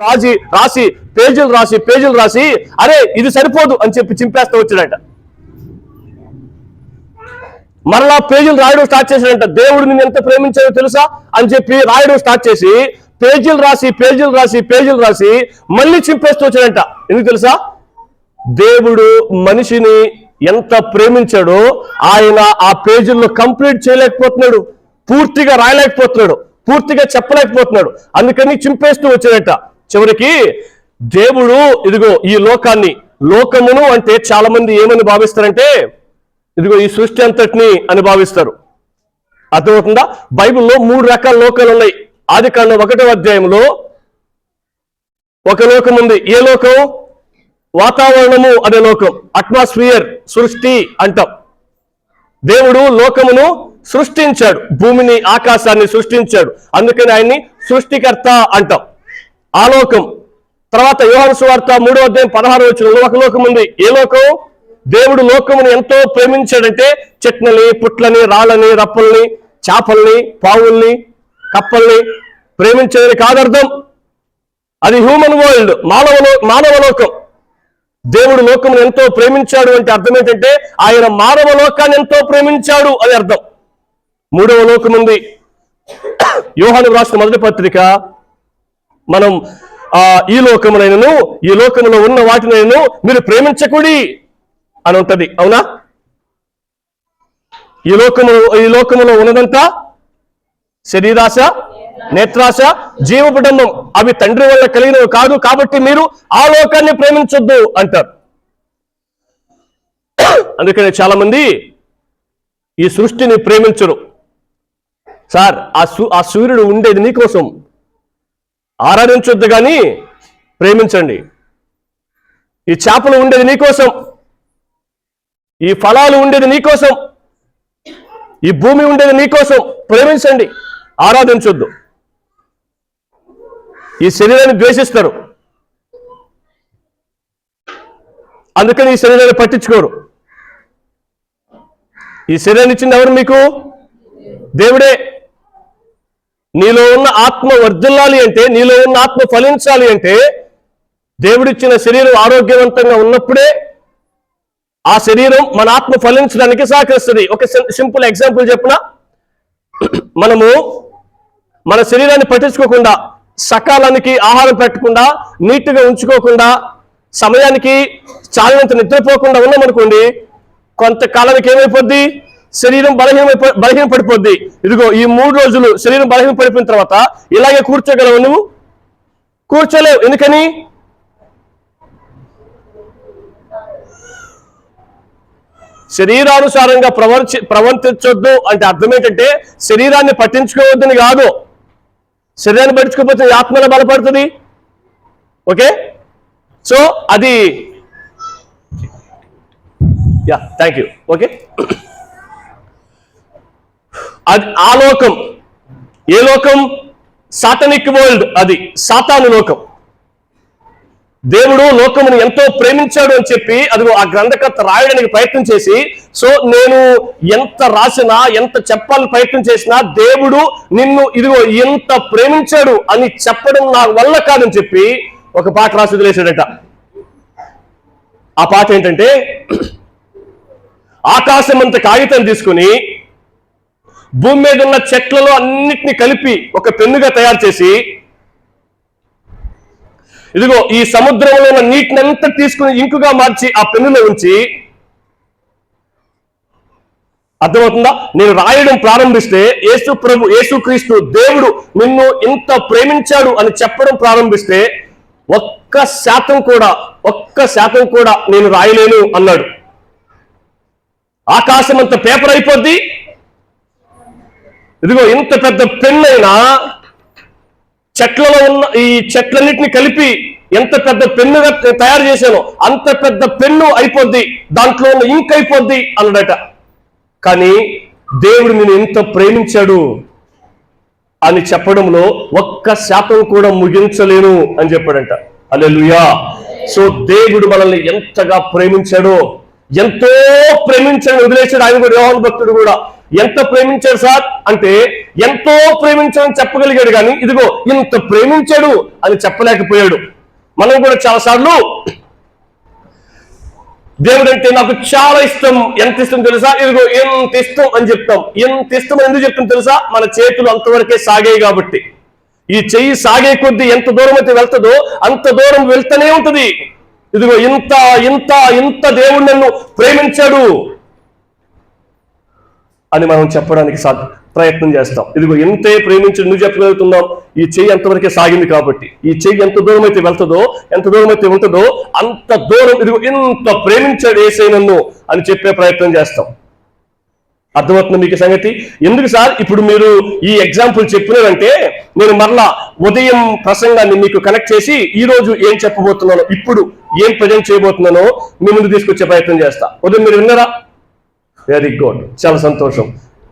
రాసి పేజీలు రాసి అరే ఇది సరిపోదు అని చెప్పి చింపేస్తూ వచ్చాడంట. మరలా పేజీలు రాయడం స్టార్ట్ చేశాడంట. దేవుడు నిన్ను ఎంత ప్రేమించాడో తెలుసా అని చెప్పి రాయడం స్టార్ట్ చేసి పేజీలు రాసి మళ్ళీ చింపేస్తూ వచ్చాడంట. ఎందుకు తెలుసా? దేవుడు మనిషిని ఎంత ప్రేమించాడో ఆయన ఆ పేజీల్లో కంప్లీట్ చేయలేకపోతున్నాడు, పూర్తిగా రాయలేకపోతున్నాడు, పూర్తిగా చెప్పలేకపోతున్నాడు. అందుకని చింపేస్తూ వచ్చాడట. చివరికి దేవుడు ఇదిగో ఈ లోకమును అంటే చాలా మంది ఏమని భావిస్తారంటే ఇదిగో ఈ సృష్టి అంతటిని అని భావిస్తారు. అర్థమవుతుందా? బైబిల్లో 3 రకాల లోకాలు ఉన్నాయి. ఆదికాండం 1వ అధ్యాయంలో ఒక లోకం ఉంది. ఏ లోకం? వాతావరణము అనే లోకం, అట్మాస్ఫియర్, సృష్టి అంటాం. దేవుడు లోకమును సృష్టించాడు, భూమిని ఆకాశాన్ని సృష్టించాడు. అందుకని ఆయన్ని సృష్టికర్త అంటాం. ఆ లోకం. తర్వాత యోహాను సువార్త 3వ అధ్యాయం 16వ వచనంలో ఒక లోకం ఉంది. ఏ లోకం? దేవుడు లోకమును ఎంతో ప్రేమించాడంటే చెట్లని, పుట్లని, రాళ్ళని, రప్పల్ని, చేపల్ని, పావుల్ని, కప్పల్ని ప్రేమించేదని కాదర్థం. అది హ్యూమన్ వరల్డ్, మానవ లోకం. దేవుడు లోకమును ఎంతో ప్రేమించాడు అంటే అర్థం ఏంటంటే ఆయన మానవ లోకాన్ని ఎంతో ప్రేమించాడు అని అర్థం. 3వ లోకం ఉంది. యోహాను రాసిన మొదటి పత్రిక మనం ఈ లోకములో ఉన్న వాటినైనను మీరు ప్రేమించకూడి అని ఉంటది. అవునా? ఈ లోకములో ఉన్నదంతా శరీరాశ, నేత్రాశ, జీవపుటంబం. అవి తండ్రి వల్ల కలిగినవి కాదు, కాబట్టి మీరు ఆ లోకాన్ని ప్రేమించొద్దు అంటారు. అందుకని చాలా మంది ఈ సృష్టిని ప్రేమించరు. సార్ ఆ సూర్యుడు ఉండేది నీకోసం, ఆరాధించొద్దు కానీ ప్రేమించండి. ఈ చేపలు ఉండేది నీకోసం, ఈ ఫలాలు ఉండేది నీకోసం, ఈ భూమి ఉండేది నీకోసం, ప్రేమించండి, ఆరాధించొద్దు. ఈ శరీరాన్ని ద్వేషిస్తారు, అందుకని ఈ శరీరాన్ని పట్టించుకోరు. ఈ శరీరాన్ని ఇచ్చింది ఎవరు మీకు? దేవుడే. నీలో ఉన్న ఆత్మ వర్ధిల్లాలి అంటే, నీలో ఉన్న ఆత్మ ఫలించాలి అంటే దేవుడిచ్చిన శరీరం ఆరోగ్యవంతంగా ఉన్నప్పుడే ఆ శరీరం మన ఆత్మ ఫలించడానికి సహకరిస్తుంది. ఒక సింపుల్ ఎగ్జాంపుల్ చెప్పిన, మనము మన శరీరాన్ని పట్టించుకోకుండా, సకాలానికి ఆహారం పెట్టకుండా, నీట్గా ఉంచుకోకుండా, సమయానికి చాలినంత నిద్రపోకుండా ఉన్నామనుకోండి, కొంతకాలానికి ఏమైపోద్ది? శరీరం బలహీన పడిపోద్ది. ఇదిగో ఈ 3 రోజులు శరీరం బలహీన పడిపోయిన తర్వాత ఇలాగే కూర్చోగలవు? నువ్వు కూర్చోలేవు. ఎందుకని? శరీరానుసారంగా ప్రవర్తించొద్దు అంటే అర్థం ఏంటంటే శరీరాన్ని పట్టించుకోవద్దని కాదు. శరీరాన్ని పట్టించుకోకపోతే ఆత్మలో బలపడుతుంది. ఓకే, సో అది థ్యాంక్ యూ. ఓకే, అది ఆ లోకం. ఏ లోకం? సాటనిక్ వరల్డ్, అది సాతాను లోకం. దేవుడు లోకమును ఎంతో ప్రేమించాడు అని చెప్పి అదిగో ఆ గ్రంథకర్త రాయడానికి ప్రయత్నం చేసి, సో నేను ఎంత రాసినా, ఎంత చెప్పాలని ప్రయత్నం చేసినా దేవుడు నిన్ను ఇదిగో ఎంత ప్రేమించాడు అని చెప్పడం నా వల్ల కాదని చెప్పి ఒక పాట రాసి వదిలేశాడట. ఆ పాట ఏంటంటే, ఆకాశమంత కాగితం తీసుకుని భూమి మీద ఉన్న చెట్లలో అన్నిటినీ కలిపి ఒక పెన్నుగా తయారు చేసి, ఇదిగో ఈ సముద్రంలో ఉన్న నీటిని అంతా తీసుకుని ఇంకుగా మార్చి ఆ పెన్నులో ఉంచి, అర్థమవుతుందా? నేను రాయడం ప్రారంభిస్తే యేసుక్రీస్తు దేవుడు నిన్ను ఇంత ప్రేమించాడు అని చెప్పడం ప్రారంభిస్తే ఒక్క శాతం కూడా నేను రాయలేను అన్నాడు. ఆకాశం అంత పేపర్ అయిపోద్ది. ఇదిగో ఇంత పెద్ద పెన్ను అయినా చెట్లలో ఉన్న ఈ చెట్లన్నిటిని కలిపి ఎంత పెద్ద పెన్నుగా తయారు చేశానో అంత పెద్ద పెన్ను అయిపోద్ది, దాంట్లో ఉన్న ఇంక్ అయిపోద్ది అన్నాడట. కానీ దేవుడు నేను ఎంత ప్రేమించాడు అని చెప్పడంలో 1% కూడా ముగించలేను అని చెప్పాడంట. హల్లెలూయా. సో దేవుడు మనల్ని ఎంతగా ప్రేమించాడో, ఎంతో ప్రేమించని వదిలేశాడు. ఆయన కూడా, యోహాను భక్తుడు కూడా ఎంత ప్రేమించాడు సార్ అంటే ఎంతో ప్రేమించాడని చెప్పగలిగాడు, కానీ ఇదిగో ఇంత ప్రేమించాడు అని చెప్పలేకపోయాడు. మనం కూడా చాలాసార్లు దేవుడు అంటే నాకు చాలా ఇష్టం, ఎంత ఇష్టం తెలుసా, ఇదిగో ఎంత ఇష్టం అని చెప్తాం. ఎంత ఇష్టం అని ఎందుకు చెప్తాం తెలుసా, మన చేతులు అంతవరకే సాగాయి కాబట్టి. ఈ చెయ్యి సాగే కొద్దీ ఎంత దూరం అయితే వెళ్తుందో అంత దూరం వెళ్తూనే ఉంటుంది. ఇదిగో ఇంత ఇంత ఇంత దేవుడు నన్ను ప్రేమించాడు అని మనం చెప్పడానికి ప్రయత్నం చేస్తాం. ఇదిగో ఇంతే ప్రేమించి నువ్వు చెప్పగలుగుతున్నాం, ఈ చెయ్యి అంతవరకే సాగింది కాబట్టి. ఈ చెయ్యి ఎంత దూరం అయితే వెళ్తుందో, ఎంత దూరం అయితే ఉంటుందో అంత దూరం ఇదిగో ఇంత ప్రేమించాడు యేసయ్య నన్ను అని చెప్పే ప్రయత్నం చేస్తాం. అర్థమవుతుంది మీకు సంగతి? ఎందుకు సార్ ఇప్పుడు మీరు ఈ ఎగ్జాంపుల్ చెప్పినారంటే, నేను మరలా ఉదయం ప్రసంగాన్ని మీకు కనెక్ట్ చేసి ఈ రోజు ఏం చెప్పబోతున్నానో, ఇప్పుడు ఏం ప్రజెంట్ చేయబోతున్నానో మీ ముందు తీసుకొచ్చే ప్రయత్నం చేస్తా. ఉదయం మీరు విన్నారా? వెరీ గుడ్, చాలా సంతోషం.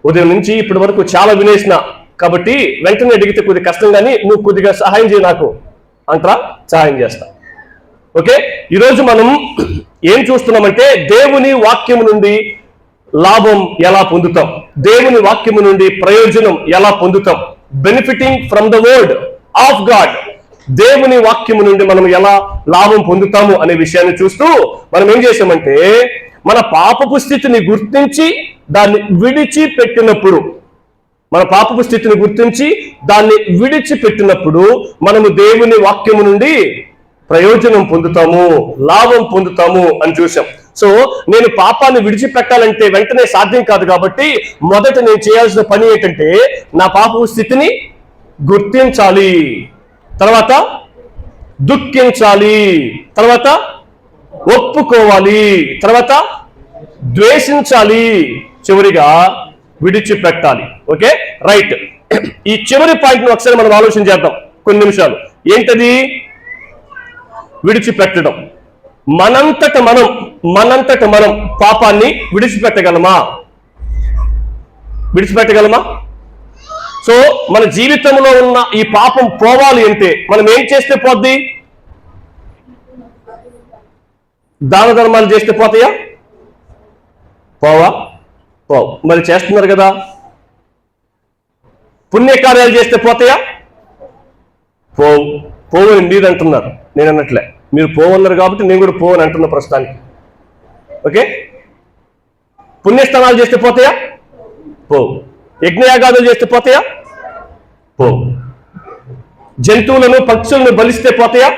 ఉదయం నుంచి ఇప్పటి వరకు చాలా వినేసిన కాబట్టి వెంటనే అడిగితే కొద్దిగా కష్టం, కానీ నువ్వు కొద్దిగా సహాయం చేయి నాకు అంటారా, సహాయం చేస్తా. ఓకే, ఈరోజు మనం ఏం చూస్తున్నామంటే దేవుని వాక్యము నుండి లాభం ఎలా పొందుతాం, దేవుని వాక్యము నుండి ప్రయోజనం ఎలా పొందుతాం, benefiting from the word of God. దేవుని వాక్యము నుండి మనం ఎలా లాభం పొందుతాము అనే విషయాన్ని చూస్తూ మనం ఏం చేసామంటే, మన పాపపు స్థితిని గుర్తించి దాన్ని విడిచిపెట్టినప్పుడు, మన పాపపు స్థితిని గుర్తించి దాన్ని విడిచిపెట్టినప్పుడు మనము దేవుని వాక్యము నుండి ప్రయోజనం పొందుతాము, లాభం పొందుతాము అని చూసాం. సో నేను పాపాన్ని విడిచిపెట్టాలంటే వెంటనే సాధ్యం కాదు కాబట్టి మొదట నేను చేయాల్సిన పని ఏంటంటే నా పాపపు స్థితిని గుర్తించాలి, తర్వాత దుఃఖించాలి, తర్వాత ఒప్పుకోవాలి, తర్వాత ద్వేషించాలి, చివరిగా విడిచిపెట్టాలి. Okay, right. ఈ చివరి పాయింట్ను ఒకసారి మనం ఆలోచన చేద్దాం కొన్ని నిమిషాలు. ఏంటది? విడిచిపెట్టడం. మనంతట మనం పాపాన్ని విడిచిపెట్టగలమా? సో మన జీవితంలో ఉన్న ఈ పాపం పోవాలి అంటే మనం ఏం చేస్తే పోద్ది? దాన ధర్మాలు చేస్తే పోతాయా? పోవు. మరి చేస్తున్నారు కదా. పుణ్యకార్యాలు చేస్తే పోతాయా? పోవు అని మీరు అంటున్నారు, నేను అన్నట్లే. మీరు పోవన్నారు కాబట్టి నేను కూడా పోవని అంటున్నా ప్రస్తుతానికి. ఓకే, పుణ్యస్థానాలు చేస్తే పోతాయా? పోవు. యజ్ఞయాగాదులు చేస్తే పోతాయా? పోవు. జంతువులను పక్షులను బలిస్తే పోతాయా?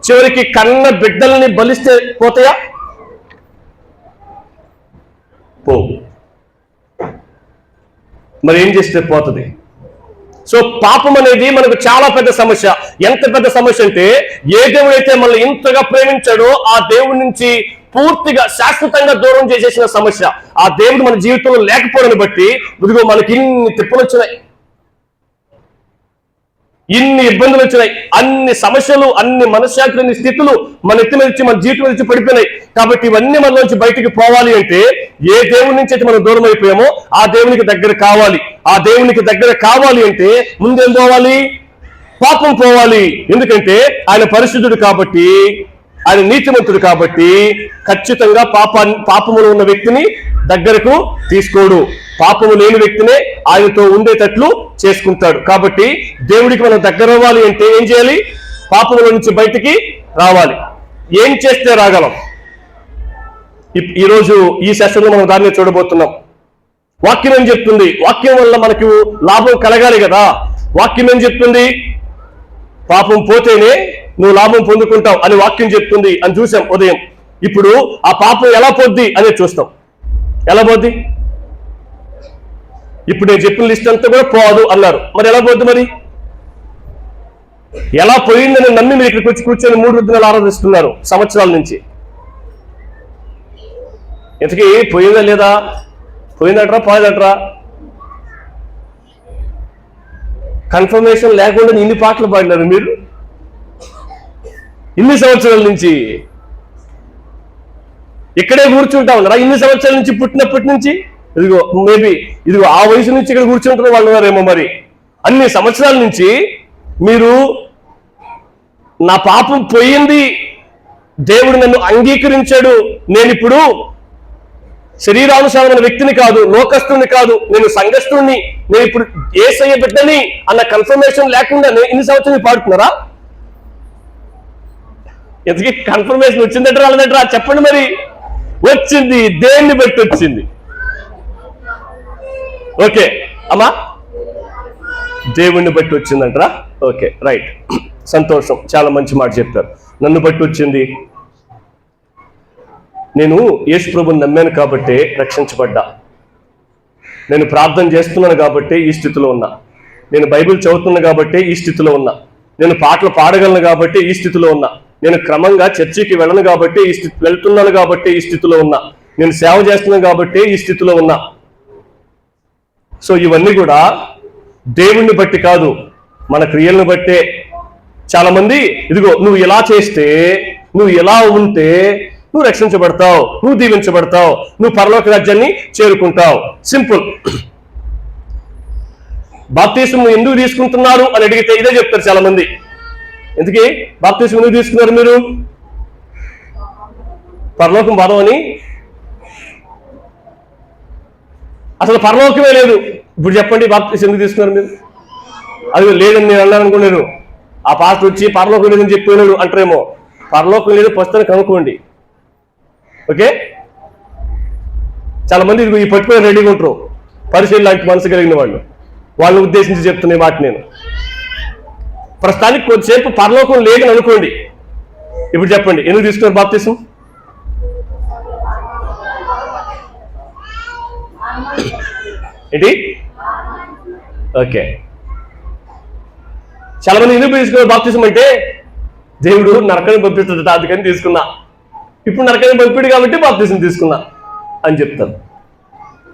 చివరికి కన్న బిడ్డల్ని బలిస్తే పోతాయా? పోవు. మరి ఏం చేస్తే పోతుంది? సో పాపం అనేది మనకు చాలా పెద్ద సమస్య. ఎంత పెద్ద సమస్య అంటే, ఏ దేవుడైతే మనల్ని ఇంతగా ప్రేమించాడో ఆ దేవుడి నుంచి పూర్తిగా శాశ్వతంగా దూరం చేసేసిన సమస్య. ఆ దేవుడు మన జీవితంలో లేకపోవడాన్ని బట్టి ఇదిగో మనకి ఇన్ని తిప్పలు వచ్చినాయి, ఇన్ని ఇబ్బందులు వచ్చినాయి, అన్ని సమస్యలు, అన్ని మనశ్శాంతి స్థితులు మన ఎత్తి మీద మన జీవితం నుంచి పడిపోయినాయి. కాబట్టి ఇవన్నీ మన నుంచి బయటికి పోవాలి అంటే ఏ దేవుడి నుంచి అయితే మనం దూరం అయిపోయామో ఆ దేవునికి దగ్గర కావాలి. ఆ దేవునికి దగ్గర కావాలి అంటే ముందేం పోవాలి? పాపం పోవాలి. ఎందుకంటే ఆయన పరిశుద్ధుడు కాబట్టి, ఆయన నీతిమంతుడు కాబట్టి ఖచ్చితంగా పాపములో ఉన్న వ్యక్తిని దగ్గరకు తీసుకోడు. పాపము లేని వ్యక్తినే ఆయనతో ఉండేటట్లు చేసుకుంటాడు. కాబట్టి దేవుడికి మనం దగ్గర అవ్వాలి అంటే ఏం చేయాలి? పాపముల నుంచి బయటికి రావాలి. ఏం చేస్తే రాగలం? ఈరోజు ఈ సెషన్లో మనం దాన్ని చూడబోతున్నాం. వాక్యం ఏం చెప్తుంది? వాక్యం వల్ల మనకు లాభం కలగాలి కదా. వాక్యం ఏం చెప్తుంది? పాపం పోతేనే నువ్వు లాభం పొందుకుంటావు అని వాక్యం చెప్తుంది అని చూసాం ఉదయం. ఇప్పుడు ఆ పాపం ఎలా పోద్ది అనేది చూస్తాం. ఎలా పోద్ది? ఇప్పుడు నేను చెప్పిన లిస్ట్ అంతా కూడా పోదు అన్నారు. మరి ఎలా పోద్ది? మరి ఎలా పోయిందని నమ్మి మీరు ఇక్కడికి వచ్చి కూర్చొని 3 దినాలు ఆరాధిస్తున్నారు సంవత్సరాల నుంచి. ఇంతకీ పోయిందా లేదా? పోయిందట్రా పోయిందట్రా? కన్ఫర్మేషన్ లేకుండా ఇన్ని పాటలు పాడినారు మీరు ఇన్ని సంవత్సరాల నుంచి. ఇక్కడే కూర్చుంటా ఉన్నారా ఇన్ని సంవత్సరాల నుంచి? పుట్టినప్పటి నుంచి ఇదిగో మేబీ ఇదిగో ఆ వయసు నుంచి ఇక్కడ కూర్చుంటున్న వాళ్ళు ఉన్నారేమో. మరి అన్ని సంవత్సరాల నుంచి మీరు నా పాపం పోయింది, దేవుడు నన్ను అంగీకరించాడు, నేను ఇప్పుడు శరీరానుసారమైన వ్యక్తిని కాదు, లోకస్తుని కాదు, నేను సంఘస్థుణ్ణి, నేను ఇప్పుడు యేసయ్య బిడ్డని అన్న కన్ఫర్మేషన్ లేకుండా ఇన్ని సంవత్సరాలు పాడుతున్నారా? ఎందుకు కన్ఫర్మేషన్ వచ్చిందంటారా రాలేదంటారా చెప్పండి. మరి వచ్చింది, దేన్ని బట్టి వచ్చింది? ఓకే అమ్మా, దేవుణ్ణి బట్టి వచ్చిందంటారా? ఓకే, రైట్, సంతోషం, చాలా మంచి మాట చెప్పారు. నన్ను బట్టి వచ్చింది, నేను యేసు ప్రభుని నమ్మాను కాబట్టే రక్షించబడ్డా. నేను ప్రార్థన చేస్తున్నాను కాబట్టే ఈ స్థితిలో ఉన్నా. నేను బైబిల్ చదువుతున్నాను కాబట్టే ఈ స్థితిలో ఉన్నా. నేను పాటలు పాడగలను కాబట్టి ఈ స్థితిలో ఉన్నా. నేను క్రమంగా చర్చికి వెళ్ళను కాబట్టి వెళ్తున్నాను కాబట్టి ఈ స్థితిలో ఉన్నా. నేను సేవ చేస్తున్నాను కాబట్టి ఈ స్థితిలో ఉన్నా. సో ఇవన్నీ కూడా దేవుణ్ణి బట్టి కాదు, మన క్రియలను బట్టే. చాలా మంది ఇదిగో నువ్వు ఇలా చేస్తే, నువ్వు ఇలా ఉంటే నువ్వు రక్షించబడతావు, నువ్వు దీవించబడతావు, నువ్వు పరలోక రాజ్యాన్ని చేరుకుంటావు. సింపుల్. బాప్తిసం ఎందుకు తీసుకుంటున్నారు అని అడిగితే ఇదే చెప్తారు చాలా మంది. ఎందుకు బాప్తిసం ఎందుకు తీసుకున్నారు మీరు? పరలోకం పదవని. అసలు పరలోకమే లేదు. ఇప్పుడు చెప్పండి, బాప్తిసం ఎందుకు తీసుకున్నారు మీరు? అది లేదని నేను అన్నాను అనుకున్నాను. ఆ పాస్టర్ వచ్చి పరలోకం లేదని చెప్పినాడు అంటారేమో. పరలోకం లేదు, పుస్తకాన్ని కనుక్కోండి. ఓకే, చాలా మంది ఈ పట్టుకుని రెడీగా ఉంటారు, పరిశీలన లాంటి మనసు కలిగిన వాళ్ళు. వాళ్ళని ఉద్దేశించి చెప్తున్న మాట నేను. ప్రస్తుతానికి కొద్దిసేపు పరలోకం లేదని అనుకోండి. ఇప్పుడు చెప్పండి, ఎందుకు తీసుకున్నారు బాప్తిసం? ఏంటి? ఓకే, చాలా మంది ఎందుకు తీసుకున్నారు బాప్తిసం అంటే, దేవుడు నరకాన్ని పంపిస్తాడట అందుకని తీసుకున్నా, ఇప్పుడు నరకాన్ని పంపిడు కాబట్టి బాప్తిసం తీసుకున్నా అని చెప్తారు.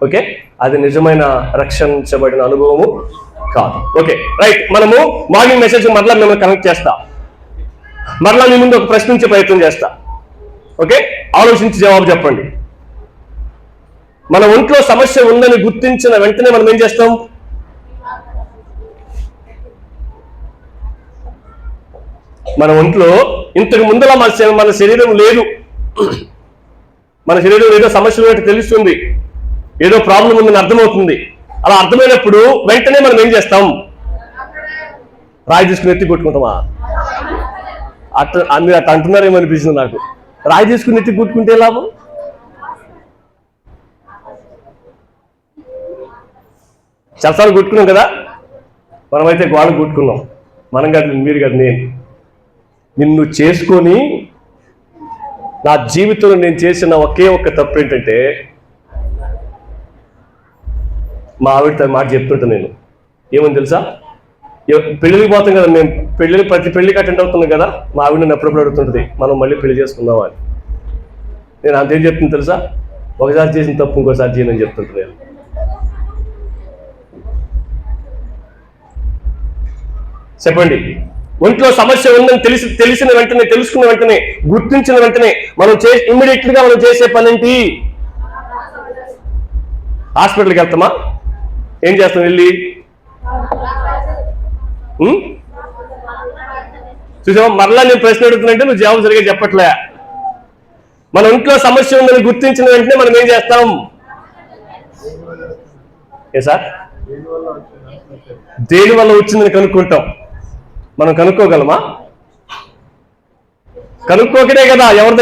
ఓకే, అది నిజమైన రక్షించబడిన అనుభవము కాదు. Okay, right. మనము మార్నింగ్ మెసేజ్ మరలా మిమ్మల్ని కనెక్ట్ చేస్తా, మరలా మీ ముందు ఒక ప్రశ్నించే ప్రయత్నం చేస్తా. ఓకే, ఆలోచించి జవాబు చెప్పండి. మన ఒంట్లో సమస్య ఉందని గుర్తించిన వెంటనే మనం ఏం చేస్తాం? మన ఒంట్లో ఇంతకు ముందులా మన శరీరం లేదు, మన శరీరం ఏదో సమస్య ఉన్నట్టు తెలుస్తుంది, ఏదో ప్రాబ్లం ఉందని అర్థమవుతుంది. అలా అర్థమైనప్పుడు వెంటనే మనం ఏం చేస్తాం? రాయి తీసుకుని ఎత్తి కొట్టుకుంటామా? మీరు అట్లా అంటున్నారేమో అనిపిస్తుంది నాకు. రాయి తీసుకుని ఎత్తి కొట్టుకుంటే లాభం? చలసాలు కొట్టుకున్నాం కదా, మనమైతే గోడలు కొట్టుకున్నాం. మనం కాదు, మీరు కాదు, నేను. నిన్ను చేసుకొని నా జీవితంలో నేను చేసిన ఒకే ఒక్క తప్పు ఏంటంటే, మా ఆవిడ మాట చెప్తుంటా నేను. ఏమని తెలుసా? పెళ్ళికి పోతాం కదా మేము, ప్రతి పెళ్లికి అటెండ్ అవుతున్నాం కదా, మా ఆవిడ నన్ను ఎప్పుడప్పుడు అడుగుతుంటుంది, మనం మళ్ళీ పెళ్లి చేసుకుందాం అని. నేను అంతేం చెప్తుంది తెలుసా? ఒకసారి చేసిన తప్పు ఇంకోసారి చేయనని చెప్తుంటా నేను. చెప్పండి, ఒంట్లో సమస్య ఉందని తెలిసిన వెంటనే, తెలుసుకున్న వెంటనే, గుర్తించిన వెంటనే మనం ఇమ్మీడియట్ గా మనం చేసే పని ఏంటి? హాస్పిటల్కి వెళ్తామా? ఏం చేస్తాం వెళ్ళి? చూసావా, మరలా నేను ప్రశ్న అడుగుతున్నంటే నువ్వు జవాబు సరిగా చెప్పట్లే. మన ఒంట్లో సమస్య ఉందని గుర్తించిన వెంటనే మనం ఏం చేస్తాం? ఏ సార్, దేని వల్ల వచ్చిందని కనుక్కుంటాం. మనం కనుక్కోగలమా? కనుక్కోకనే కదా ఎవరి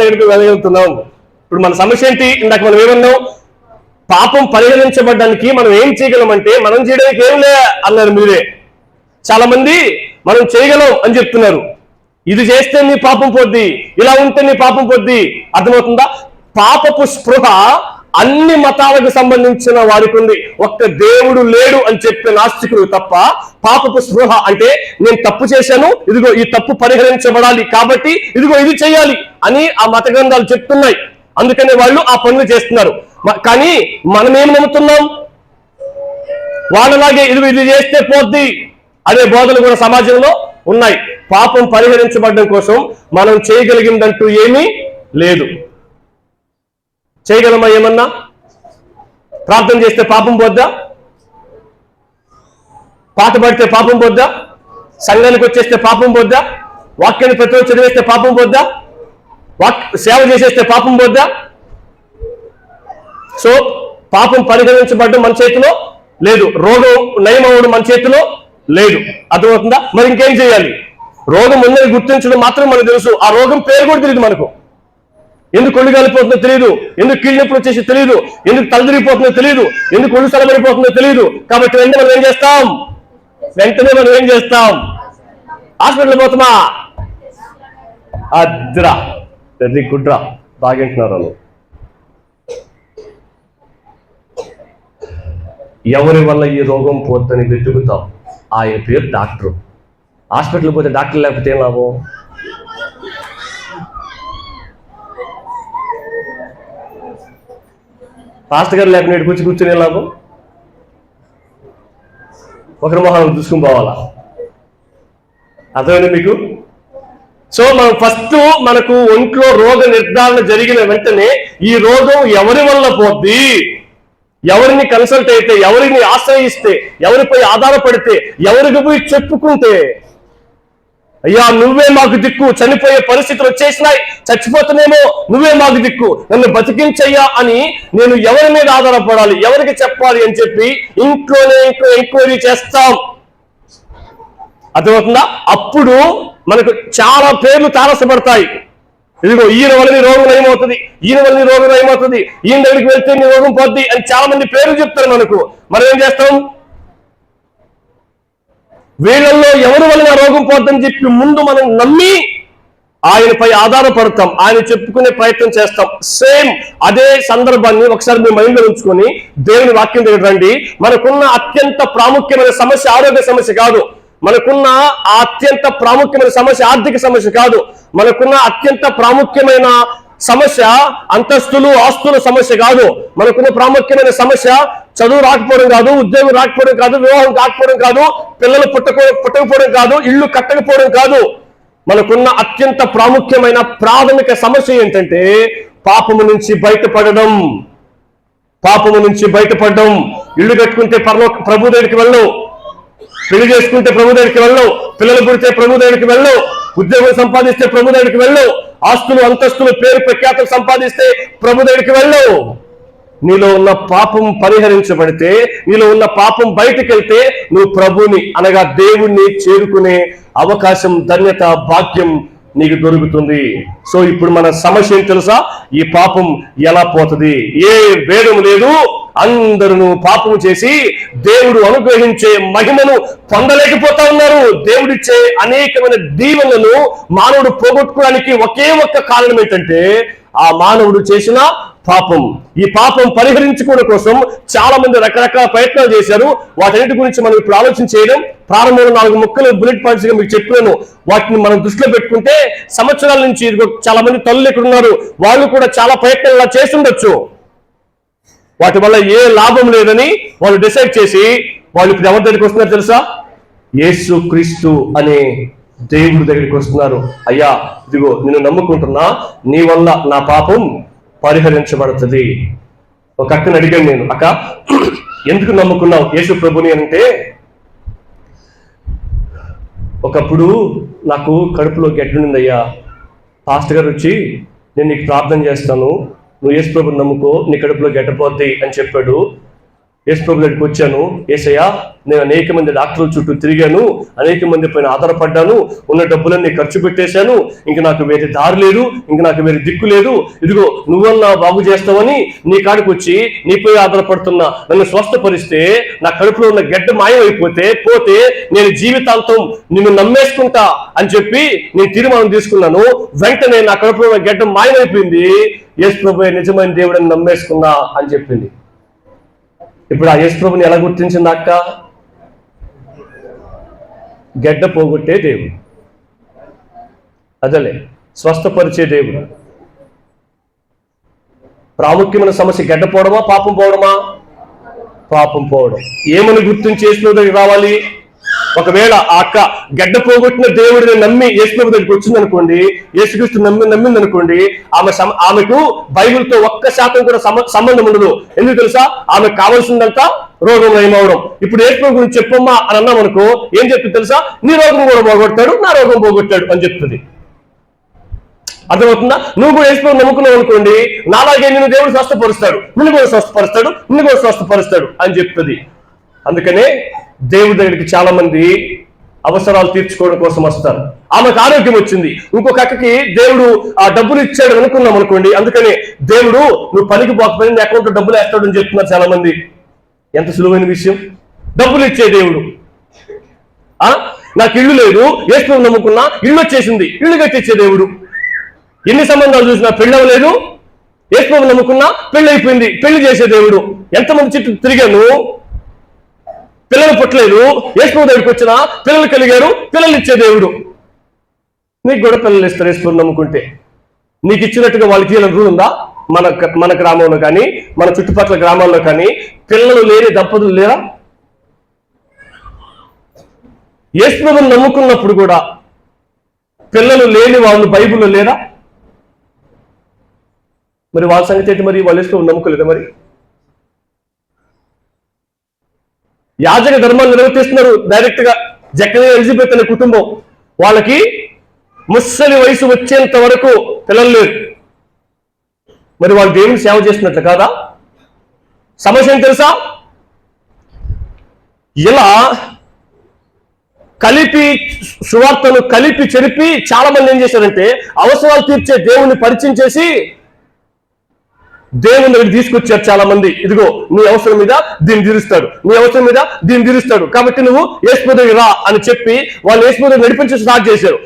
దగ్గరకు వెళ్ళగలుగుతున్నాం. ఇప్పుడు మన సమస్య ఏంటి? ఇందాక మనం ఏమన్నాం? పాపం పరిగణించబడ్డానికి మనం ఏం చేయగలమంటే, మనం చేయడానికి ఏం లే అన్నారు మీరే. చాలా మంది మనం చేయగలం అని చెప్తున్నారు. ఇది చేస్తే నీ పాపం పోద్ది, ఇలా ఉంటే నీ పాపం పోద్ది. అర్థమవుతుందా? పాపపు స్పృహ అన్ని మతాలకు సంబంధించిన వారికి ఉంది. ఒక్క దేవుడు లేడు అని చెప్పే నాస్తికులు తప్ప పాపపు స్పృహ అంటే నేను తప్పు చేశాను, ఇదిగో ఈ తప్పు పరిహరించబడాలి కాబట్టి ఇదిగో ఇది చేయాలి అని ఆ మత గ్రంథాలు చెప్తున్నాయి. అందుకనే వాళ్ళు ఆ పనులు చేస్తున్నారు. కానీ మనం ఏం నమ్ముతున్నాం? వాళ్ళలాగే ఇదిగో ఇది చేస్తే పోద్ది అనే బోధలు కూడా సమాజంలో ఉన్నాయి. పాపం పరిహరించబడడం కోసం మనం చేయగలిగిందంటూ ఏమీ లేదు. చేయగలమా? ఏమన్నా ప్రార్థన చేస్తే పాపం పోద్దా? పాట పాడితే పాపం పోద్దా? సంఘానికి వచ్చేస్తే పాపం పోద్దా? వాక్యాన్ని ప్రతిరోజు చదివేస్తే పాపం పోద్దా? సేవ చేసేస్తే పాపం పోద్దా? సో పాపం పరిహరించబడడం మన చేతిలో లేదు, రోగం నయమవడం మన చేతిలో లేదు. అర్థమవుతుందా? మరి ఇంకేం చేయాలి? రోగం ఉందని గుర్తించడం మాత్రం మనకు తెలుసు, ఆ రోగం పేరు కూడా తెలియదు మనకు. ఎందుకు ఒళ్ళు కాలిపోతుందో తెలియదు, ఎందుకు కీళ్ళ నొప్పులు వచ్చేసి తెలియదు, ఎందుకు తలదిరిగిపోతుందో తెలియదు, ఎందుకు ఒళ్ళు సలబడిపోతుందో తెలియదు. కాబట్టి వెంటనే మనం ఏం చేస్తాం? హాస్పిటల్ పోతామా? అద్రా వెరీ గుడ్ రా, బాగంటున్నారు వాళ్ళు. ఎవరి వల్ల ఈ రోగం పోద్దని వెతుకుతాం, ఆయన పేరు డాక్టర్. హాస్పిటల్ పోతే డాక్టర్ లేకపోతే ఏం లాభం? పాస్టర్ గారు లేకుండా కూర్చునే లాభం? ఒకరి మొహాలను చూసుకుని పోవాలా? అర్థమైంది మీకు? సో మనం ఫస్ట్ మనకు ఒంట్లో రోగ నిర్ధారణ జరిగిన వెంటనే ఈ రోగం ఎవరి వల్ల పోద్ది, ఎవరిని కన్సల్ట్ అయితే, ఎవరిని ఆశ్రయిస్తే, ఎవరిపై ఆధారపడితే, ఎవరికి పోయి చెప్పుకుంటే, అయ్యా నువ్వే మాకు దిక్కు, చనిపోయే పరిస్థితులు వచ్చేసినాయి, చచ్చిపోతున్నామో, నువ్వే మాకు దిక్కు, నన్ను బతికించయ్యా అని నేను ఎవరి మీద ఆధారపడాలి, ఎవరికి చెప్పాలి అని చెప్పి ఇంట్లోనే ఎంక్వైరీ చేస్తాం. అర్థమవుతుందా? అప్పుడు మనకు చాలా పేర్లు తారసపడతాయి. ఇదిగో ఈయన వల్ల నీ రోగం నయమవుతుంది, ఈయన వల్ల నీ రోగం నయమవుతుంది, ఈయన దగ్గరికి వెళ్తే నీ రోగం పోద్ది అని చాలా మంది పేర్లు చెప్తారు మనకు. మనం ఏం చేస్తాం? వీళ్ళల్లో ఎవరి వల్ల నా రోగం పోద్దని చెప్పి ముందు మనం నమ్మి ఆయనపై ఆధారపడతాం, ఆయన చెప్పుకునే ప్రయత్నం చేస్తాం. సేమ్ అదే సందర్భాన్ని ఒకసారి మీ మైండ్లో ఉంచుకొని దేవుని వాక్యం దగ్గర రండి. మనకున్న అత్యంత ప్రాముఖ్యమైన సమస్య ఆరోగ్య సమస్య కాదు, మనకున్న అత్యంత ప్రాముఖ్యమైన సమస్య ఆర్థిక సమస్య కాదు, మనకున్న అత్యంత ప్రాముఖ్యమైన సమస్య అంతస్తులు ఆస్తుల సమస్య కాదు, మనకున్న ప్రాముఖ్యమైన సమస్య చదువు రాకపోవడం కాదు, ఉద్యోగం రాకపోవడం కాదు, వివాహం కాకపోవడం కాదు, పిల్లలు పుట్టకపోవడం కాదు, ఇల్లు కట్టకపోవడం కాదు. మనకున్న అత్యంత ప్రాముఖ్యమైన ప్రాథమిక సమస్య ఏంటంటే పాపము నుంచి బయటపడడం. ఇల్లు కట్టుకుంటే ప్రభు దగ్గరికి వెళ్ళవు, పెళ్లి చేసుకుంటే ప్రభు దగ్గరికి వెళ్ళవు, పిల్లలు పుడితే ప్రభు దగ్గరికి వెళ్ళవు, ఉద్యోగం సంపాదిస్తే ప్రభు దగ్గరికి వెళ్ళవు, ఆస్తులు అంతస్తులు పేరు ప్రఖ్యాతులు సంపాదిస్తే ప్రభు దగ్గరికి వెళ్ళవు. నీలో ఉన్న పాపం పరిహరించబడితే, నీలో ఉన్న పాపం బయటకు వెళ్తే నువ్వు ప్రభుని అనగా దేవుణ్ణి చేరుకునే అవకాశం, ధన్యత, భాగ్యం నీకు దొరుకుతుంది. సో ఇప్పుడు మన సమస్య ఏం తెలుసా? ఈ పాపం ఎలా పోతుంది? ఏ భేదం లేదు, అందరూ పాపము చేసి దేవుడు అనుగ్రహించే మహిమను పొందలేకపోతా ఉన్నారు. దేవుడిచ్చే అనేకమైన దీవెనలను మానవుడు పోగొట్టుకోవడానికి ఒకే ఒక్క కారణం ఏంటంటే ఆ మానవుడు చేసిన పాపం. ఈ పాపం పరిహరించుకోవడం కోసం చాలా మంది రకరకాల ప్రయత్నాలు చేశారు. వాటన్నిటి గురించి మనం ఇప్పుడు ఆలోచన చేయడం. ప్రారంభంలో 4 ముక్కలు బుల్లెట్ పాయింట్స్ గా మీకు చెప్పాను. వాటిని మనం దృష్టిలో పెట్టుకుంటే సంవత్సరాల నుంచి చాలా మంది తల్లులు ఇక్కడ ఉన్నారు, వాళ్ళు కూడా చాలా ప్రయత్నాలు చేస్తుండొచ్చు. వాటి వల్ల ఏ లాభం లేదని వాళ్ళు డిసైడ్ చేసి వాళ్ళు ఇప్పుడు ఎవరి దగ్గరికి వస్తున్నారు తెలుసా? యేసు క్రీస్తు అనే దేవుడి దగ్గరికి వస్తున్నారు. అయ్యా ఇదిగో నిన్ను నమ్ముకుంటున్నా, నీ వల్ల నా పాపం పరిహరించబడుతుంది. ఒక అక్కని అడిగాను నేను, అక్క ఎందుకు నమ్ముకున్నావు యేసు ప్రభుని అంటే, ఒకప్పుడు నాకు కడుపులో గడ్డుందయ్యా, పాస్టర్ గారు వచ్చి నేను నీకు ప్రార్థన చేస్తాను, నువ్వు యేసు ప్రభుని నమ్ముకో, నీ కడుపులో గడ్డపోద్ది అని చెప్పాడు. యేసు ప్రభు దగ్గరికి వచ్చాను. యేసయ్యా నేను అనేక మంది డాక్టర్ల చుట్టూ తిరిగాను, అనేక మంది పైన ఆధారపడ్డాను, ఉన్న డబ్బులన్నీ ఖర్చు పెట్టేశాను, ఇంక నాకు వేరే దారి లేదు, ఇంక నాకు వేరే దిక్కు లేదు, ఇదిగో నువ్వన్నా బాగు చేస్తావని నీ కాడికి వచ్చి నీపై ఆధారపడుతున్నా, నన్ను స్వస్థపరిస్తే నా కడుపులో ఉన్న గడ్డ మాయమైపోతే నేను జీవితాంతం నిన్ను నమ్మేసుకుంటా అని చెప్పి నేను తీర్మానం తీసుకున్నాను. వెంటనే నా కడుపులో ఉన్న గడ్డ మాయమైపోయింది, యేసు ప్రభువే నిజమైన దేవుడని నమ్మేసుకున్నా అని చెప్పింది. ఇప్పుడు ఆ యేసు ప్రభుని ఎలా గుర్తించింది అక్క? గడ్డ పోగొట్టే దేవుడు, అదలే స్వస్థపరిచే దేవుడు. ప్రాముఖ్యమైన సమస్య గడ్డ పోవడమా పాపం పోవడమా? పాపం పోవడం. ఏమని గుర్తించి యేసు ప్రభు దగ్గరికి రావాలి? ఒకవేళ ఆ అక్క గడ్డ పోగొట్టిన దేవుడిని నమ్మి యేసు ప్రభు దగ్గరికి వచ్చింది అనుకోండి, యేసుక్రీస్తు నమ్మింది అనుకోండి, ఆమెకు బైబిల్తో 1% కూడా సంబంధం ఉండదు. ఎందుకు తెలుసా? ఆమెకు కావాల్సిందంతా రోగం నయమవడం. ఇప్పుడు యేసు ప్రభు గురించి చెప్పమ్మా అని అన్నాం అనుకో, ఏం చెప్తుంది తెలుసా? నీ రోగం కూడా పోగొట్టాడు, నా రోగం పోగొట్టాడు అని చెప్తుంది. అర్థమవుతుందా? నువ్వు కూడా యేసు ప్రభువుని నమ్ముకున్నావు అనుకోండి, నాలాగే నిన్ను దేవుడు స్వస్థపరుస్తాడు, నిన్ను కూడా స్వస్థపరుస్తాడు, నిన్ను కూడా స్వస్థపరుస్తాడు అని చెప్తుంది. అందుకనే దేవుడి దగ్గరికి చాలా మంది అవసరాలు తీర్చుకోవడం కోసం వస్తారు. ఆమెకు ఆరోగ్యం వచ్చింది, ఇంకొక అక్కకి దేవుడు ఆ డబ్బులు ఇచ్చాడు అనుకున్నాం అనుకోండి, అందుకని దేవుడు నువ్వు పనికి పోకపోయినా నీ అకౌంట్లో డబ్బులు వేస్తాడు అని చెప్తున్నారు చాలా మంది. ఎంత సులువైన విషయం! డబ్బులు ఇచ్చే దేవుడు. నాకు ఇల్లు లేదు, యేసు ప్రభువుని నమ్ముకున్నా, ఇల్లు వచ్చేసింది, ఇల్లు కట్టించే దేవుడు. ఎన్ని సంబంధాలు చూసినా పెళ్ళి అవ్వలేదు, యేసు ప్రభువుని నమ్ముకున్నా పెళ్లి అయిపోయింది, పెళ్లి చేసే దేవుడు. ఎంతమంది చుట్టూ తిరిగాను, పిల్లలు పుట్టలేదు, యేసు ప్రభు దగ్గరికి వచ్చినా పిల్లలు కలిగారు, పిల్లలు ఇచ్చే దేవుడు. నీకు కూడా పిల్లలు ఇస్తారు యేసు ప్రభువుని నమ్ముకుంటే. నీకు ఇచ్చినట్టుగా వాళ్ళకి ఇవ్వాలని రూల్ ఉందా? మన గ్రామంలో కానీ మన చుట్టుపక్కల గ్రామాల్లో కానీ పిల్లలు లేని దంపతులు లేరా? యేసు ప్రభువుని నమ్ముకున్నప్పుడు కూడా పిల్లలు లేని వాళ్ళు బైబిల్లో లేరా? మరి వాళ్ళ సంగతి ఏంటి? మరి వాళ్ళు యేసు ప్రభువుని నమ్ముకోలేదా? మరి యాజక ధర్మాన్ని నిర్వర్తిస్తున్నారు డైరెక్ట్ గా. జకరియా ఎలిజబెత్ అనే కుటుంబం, వాళ్ళకి ముసలి వయసు వచ్చేంత వరకు పిల్లలు లేరు. మరి వాళ్ళు దేవుని సేవ చేస్తున్నట్లు కాదా? సమస్య ఏం తెలుసా? ఇలా కలిపి సువార్తను కలిపి చెరిపి చాలా మంది ఏం చేశారంటే అవసరాలు తీర్చే దేవుణ్ణి పరిచయం చేసి దేవుని దగ్గర తీసుకొచ్చారు చాలా మంది. ఇదిగో నీ అవసరం మీద దీన్ని తీరుస్తాడు, నీ అవసరం మీద దీన్ని తీరుస్తాడు, కాబట్టి నువ్వు యేసు ప్రభు దగ్గరికి రా అని చెప్పి వాళ్ళు యేసు ప్రభు దగ్గర నడిపించడం స్టార్ట్ చేశారు.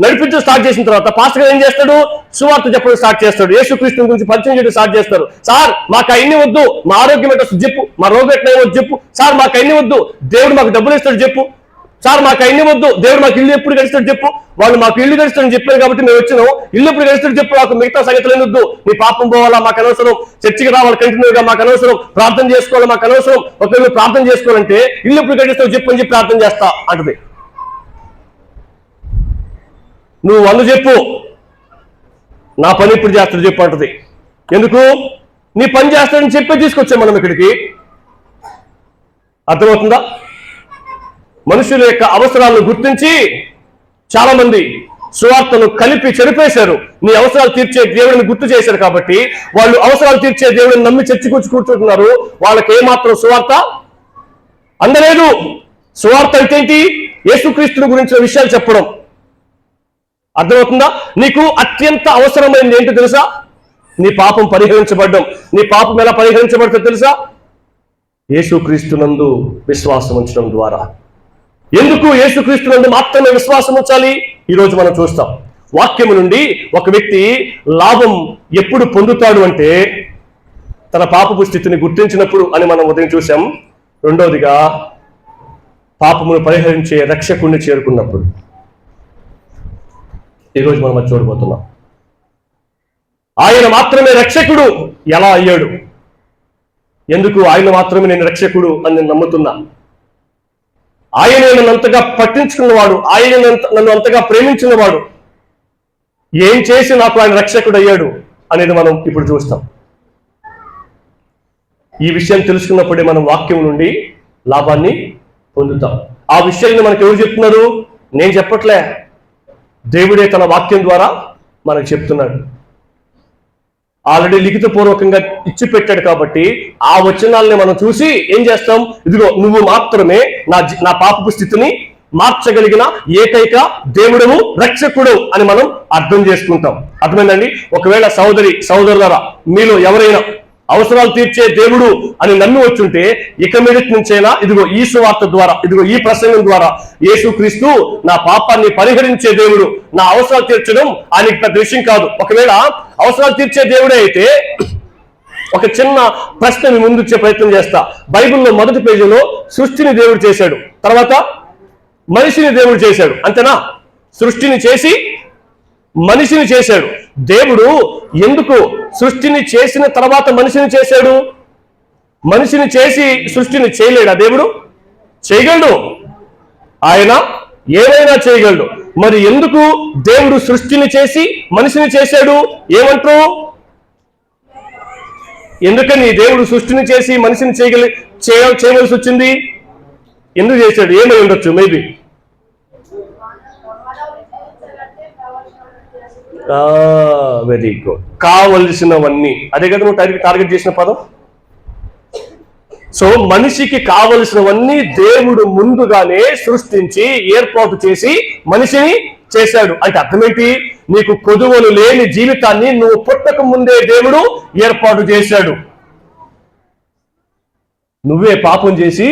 నడిపించడం స్టార్ట్ చేసిన తర్వాత పాస్టర్ గారు ఏం చేస్తాడు? సువార్త చెప్పడం స్టార్ట్ చేస్తాడు, యేసుక్రీస్తు గురించి పరిచయం చేయడం స్టార్ట్ చేస్తారు. సార్ మాకు అన్ని వద్దు, మా ఆరోగ్యం ఎట్లా చెప్పు, మా రోగం ఎట్లా వద్దు చెప్పు, సార్ మాకు అన్ని వద్దు, దేవుడు మాకు డబ్బులు ఇస్తాడు చెప్పు, సార్ మాకు అన్ని వద్దు, దేవుడు మాకు ఇల్లు ఎప్పుడు గడిస్తాడు చెప్పు. వాళ్ళు మాకు ఇల్లు గడిస్తాడని చెప్పారు కాబట్టి మేము వచ్చినాం, ఇల్లు ఎప్పుడు గడిస్తాడు చెప్పు, మాకు మిగతా సంగతులు వద్దు, నీ పాపం పోవాలా మాకు అనవసరం, చర్చికి రావాలి కంటిన్యూగా మాకు అనవసరం, ప్రార్థన చేసుకోవాలి మాకు అనవసరం, ఒకవేళ ప్రార్థన చేసుకోవాలంటే ఇల్లు ఎప్పుడు గడిస్తావు చెప్పు అని చెప్పి ప్రార్థన చేస్తా అంటది. నువ్వు వాళ్ళు చెప్పు, నా పని ఇప్పుడు చేస్తాడు చెప్పు అంటది. ఎందుకు? నీ పని చేస్తాడని చెప్పే తీసుకొచ్చాం మనం ఇక్కడికి. అర్థమవుతుందా? మనుషుల యొక్క అవసరాలను గుర్తించి చాలా మంది సువార్తను కలిపి చెరిపేశారు. నీ అవసరాలు తీర్చే దేవుడిని గుర్తు చేశారు కాబట్టి వాళ్ళు అవసరాలు తీర్చే దేవుడిని నమ్మి చర్చకొచ్చి కూర్చుంటున్నారు. వాళ్ళకి ఏమాత్రం సువార్త అందలేదు. సువార్త అంటే ఏంటి? యేసుక్రీస్తుని గురించిన విషయాలు చెప్పడం. అర్థమవుతుందా? నీకు అత్యంత అవసరమైనది ఏంటో తెలుసా? నీ పాపం పరిహరించబడ్డం. నీ పాపం ఎలా పరిహరించబడుతుందో తెలుసా? యేసుక్రీస్తునందు విశ్వాసం ఉంచడం ద్వారా. ఎందుకు యేసుక్రీస్తునందు మాత్రమే విశ్వాసం ఉంచాలి? ఈరోజు మనం చూస్తాం వాక్యము నుండి. ఒక వ్యక్తి లాభం ఎప్పుడు పొందుతాడు అంటే తన పాపపు స్థితిని గుర్తించినప్పుడు అని మనం ఉదయం చూసాం. రెండవదిగా పాపమును పరిహరించే రక్షకుణ్ణి చేరుకున్నప్పుడు. ఈరోజు మనం అది చూడబోతున్నాం. ఆయన మాత్రమే రక్షకుడు ఎలా అయ్యాడు? ఎందుకు ఆయన మాత్రమే నేను రక్షకుడు అని నేను నమ్ముతున్నా? ఆయన నన్ను అంతగా పట్టించుకున్నవాడు, ఆయన నన్ను అంతగా ప్రేమించినవాడు, ఏం చేసి నాకు ఆయన రక్షకుడు అయ్యాడు అనేది మనం ఇప్పుడు చూస్తాం. ఈ విషయం తెలుసుకున్నప్పుడే మనం వాక్యం నుండి లాభాన్ని పొందుతాం. ఆ విషయాన్ని మనకు ఎవరు చెప్తున్నారు? నేను చెప్పట్లే, దేవుడే తన వాక్యం ద్వారా మనకు చెప్తున్నాడు. ఆల్రెడీ లిఖితపూర్వకంగా ఇచ్చి పెట్టాడు కాబట్టి ఆ వచనాలని మనం చూసి ఏం చేస్తాం? ఇదిగో నువ్వు మాత్రమే నా పాపపు స్థితిని మార్చగలిగిన ఏకైక దేవుడవు, రక్షకుడు అని మనం అర్థం చేసుకుంటాం. అర్థమైందండి? ఒకవేళ సోదరులారా మీలో ఎవరైనా అవసరాలు తీర్చే దేవుడు అని నమ్మి వచ్చుంటే ఇక మీదటి నుంచైనా ఇదిగో ఈ సువార్త ద్వారా, ఇదిగో ఈ ప్రసంగం ద్వారా యేసుక్రీస్తు నా పాపాన్ని పరిహరించే దేవుడు, నా అవసరాలు తీర్చడం ఆయనకి పెద్ద విషయం కాదు. ఒకవేళ అవసరాలు తీర్చే దేవుడే అయితే ఒక చిన్న ప్రశ్న మీ ముందు ఇచ్చే ప్రయత్నం చేస్తా. బైబిల్లో మొదటి పేజీలో సృష్టిని దేవుడు చేశాడు, తర్వాత మనిషిని దేవుడు చేశాడు, అంతేనా? సృష్టిని చేసి మనిషిని చేశాడు. దేవుడు ఎందుకు సృష్టిని చేసిన తర్వాత మనిషిని చేశాడు? మనిషిని చేసి సృష్టిని చేయలేడా దేవుడు? చేయగలడు, ఆయన ఏమైనా చేయగలడు. మరి ఎందుకు దేవుడు సృష్టిని చేసి మనిషిని చేశాడు? ఏమంటారు? ఎందుకని దేవుడు సృష్టిని చేసి మనిషిని చేయవలసి వచ్చింది? ఎందుకు చేశాడు? ఏమై ఉండొచ్చు? Maybe very good. కావలసినవన్నీ, అదే కదా నువ్వు టార్గెట్ చేసిన పదం. సో మనిషికి కావలసినవన్నీ దేవుడు ముందుగానే సృష్టించి ఏర్పాటు చేసి మనిషిని చేశాడు. అంటే అర్థమేంటి? నీకు కొదువలు లేని జీవితాన్ని నువ్వు పుట్టక ముందే దేవుడు ఏర్పాటు చేశాడు. నువ్వే పాపం చేసి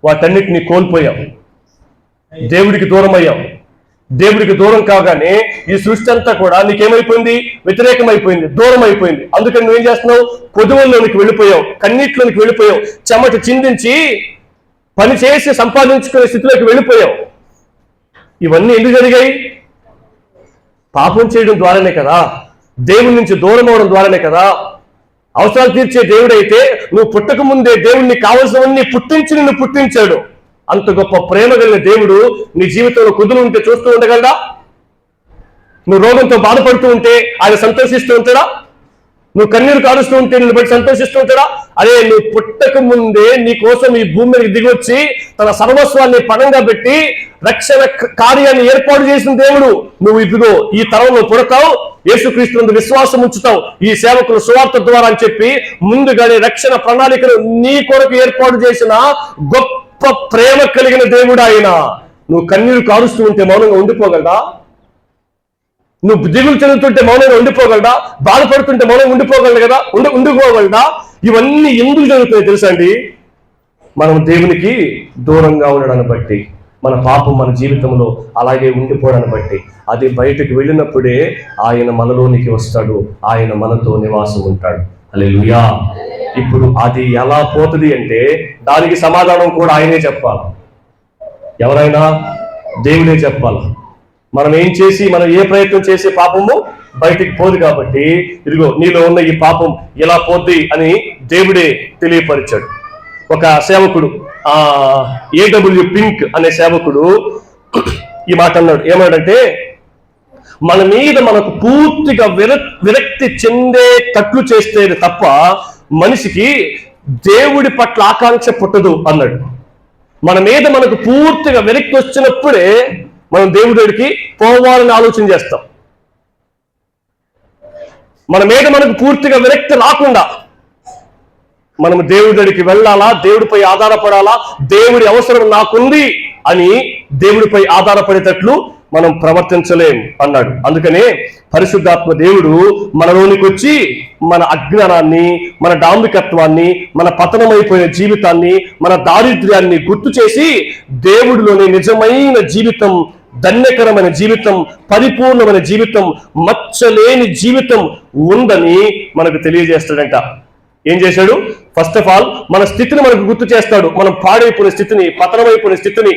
వాటన్నిటిని కోల్పోయావు, దేవుడికి దూరం అయ్యావు. దేవుడికి దూరం కాగానే ఈ సృష్టి అంతా కూడా నీకేమైపోయింది? వ్యతిరేకమైపోయింది, దూరం అయిపోయింది. అందుకని నువ్వేం చేస్తున్నావు? కొదువుల్లోనికి వెళ్ళిపోయావు, కన్నీటిలోనికి వెళ్ళిపోయావు, చెమట చిందించి పని చేసి సంపాదించుకునే స్థితిలోకి వెళ్ళిపోయావు. ఇవన్నీ ఎందుకు జరిగాయి? పాపం చేయడం ద్వారానే కదా, దేవుడి నుంచి దూరం అవడం ద్వారానే కదా. అవసరాలు తీర్చే దేవుడైతే నువ్వు పుట్టక ముందే దేవుడిని కావలసినవన్నీ పుట్టించి నిన్ను పుట్టించాడు. అంత గొప్ప ప్రేమ కలిగిన దేవుడు నీ జీవితంలో కుదురు ఉంటే చూస్తూ ఉండగలడా? నువ్వు రోగంతో బాధపడుతూ ఉంటే ఆయన సంతోషిస్తూ ఉంటాడా? నువ్వు కన్నీరు కారుస్తూ ఉంటే నిన్ను బట్టి సంతోషిస్తూ ఉంటాడా? అదే నువ్వు పుట్టక ముందే నీ కోసం ఈ భూమి మీదకి దిగొచ్చి తన సర్వస్వాన్ని పణంగా పెట్టి రక్షణ కార్యాన్ని ఏర్పాటు చేసిన దేవుడు. నువ్వు ఇదిగో ఈ తరంలో పుడతావు, యేసుక్రీస్తు విశ్వాసం ఉంచుతావు, ఈ సేవకుల సువార్త ద్వారా అని చెప్పి ముందుగానే రక్షణ ప్రణాళికను నీ కొరకు ఏర్పాటు చేసిన గొప్ప ప్రేమ కలిగిన దేవుడు ఆయన. నువ్వు కన్నీరు కారుస్తూ ఉంటే మౌనంగా ఉండిపోగలడా? నువ్వు దిగులు చెందుతుంటే మౌనంగా ఉండిపోగలడా? బాధపడుతుంటే మౌనంగా ఉండిపోగలడు కదా? ఉండిపోగలడా? ఇవన్నీ ఎందుకు జరుగుతాయి తెలుసా అండి? మనం దేవునికి దూరంగా ఉండడాన్ని బట్టి, మన పాపం మన జీవితంలో అలాగే ఉండిపోవడాన్ని బట్టి. అది బయటకు వెళ్ళినప్పుడే ఆయన మనలోనికి వస్తాడు, ఆయన మనతో నివాసం ఉంటాడు. హల్లెలూయా. ఇప్పుడు అది ఎలా పోతుంది అంటే దానికి సమాధానం కూడా ఆయనే చెప్పాలి. ఎవరైనా దేవుడే చెప్పాలి. మనం ఏం చేసి, మనం ఏ ప్రయత్నం చేసే పాపము బయటికి పోదు. కాబట్టి ఇదిగో నీలో ఉన్న ఈ పాపం ఎలా పోద్ది అని దేవుడే తెలియపరిచాడు. ఒక సేవకుడు ఏడబ్ల్యూ పింక్ అనే సేవకుడు ఈ మాట అన్నాడు. ఏమన్నాడంటే, మన మీద మనకు పూర్తిగా విరక్తి చెందేటట్లు చేస్తే తప్ప మనిషికి దేవుడి పట్ల ఆకాంక్ష పుట్టదు అన్నాడు. మన మీద మనకు పూర్తిగా విరక్తి వచ్చినప్పుడే మనం దేవుడికి పోవాలని ఆలోచన చేస్తాం. మన మీద మనకు పూర్తిగా విరక్తి రాకుండా మనము దేవుడికి వెళ్ళాలా, దేవుడిపై ఆధారపడాలా, దేవుడి అవసరం నాకుంది అని దేవుడిపై ఆధారపడేటట్లు మనం ప్రవర్తించలేం అన్నాడు. అందుకనే పరిశుద్ధాత్మ దేవుడు మనలోనికి వచ్చి మన అజ్ఞానాన్ని, మన డాంబికత్వాన్ని, మన పతనమైపోయిన జీవితాన్ని, మన దారిద్ర్యాన్ని గుర్తు చేసి దేవుడిలోని నిజమైన జీవితం, ధన్యకరమైన జీవితం, పరిపూర్ణమైన జీవితం, మచ్చలేని జీవితం ఉందని మనకు తెలియజేస్తాడంట. ఏం చేశాడు? ఫస్ట్ ఆఫ్ ఆల్ మన స్థితిని మనకు గుర్తు చేస్తాడు. మనం పాడైపోయిన స్థితిని, పతనమైపోయిన స్థితిని,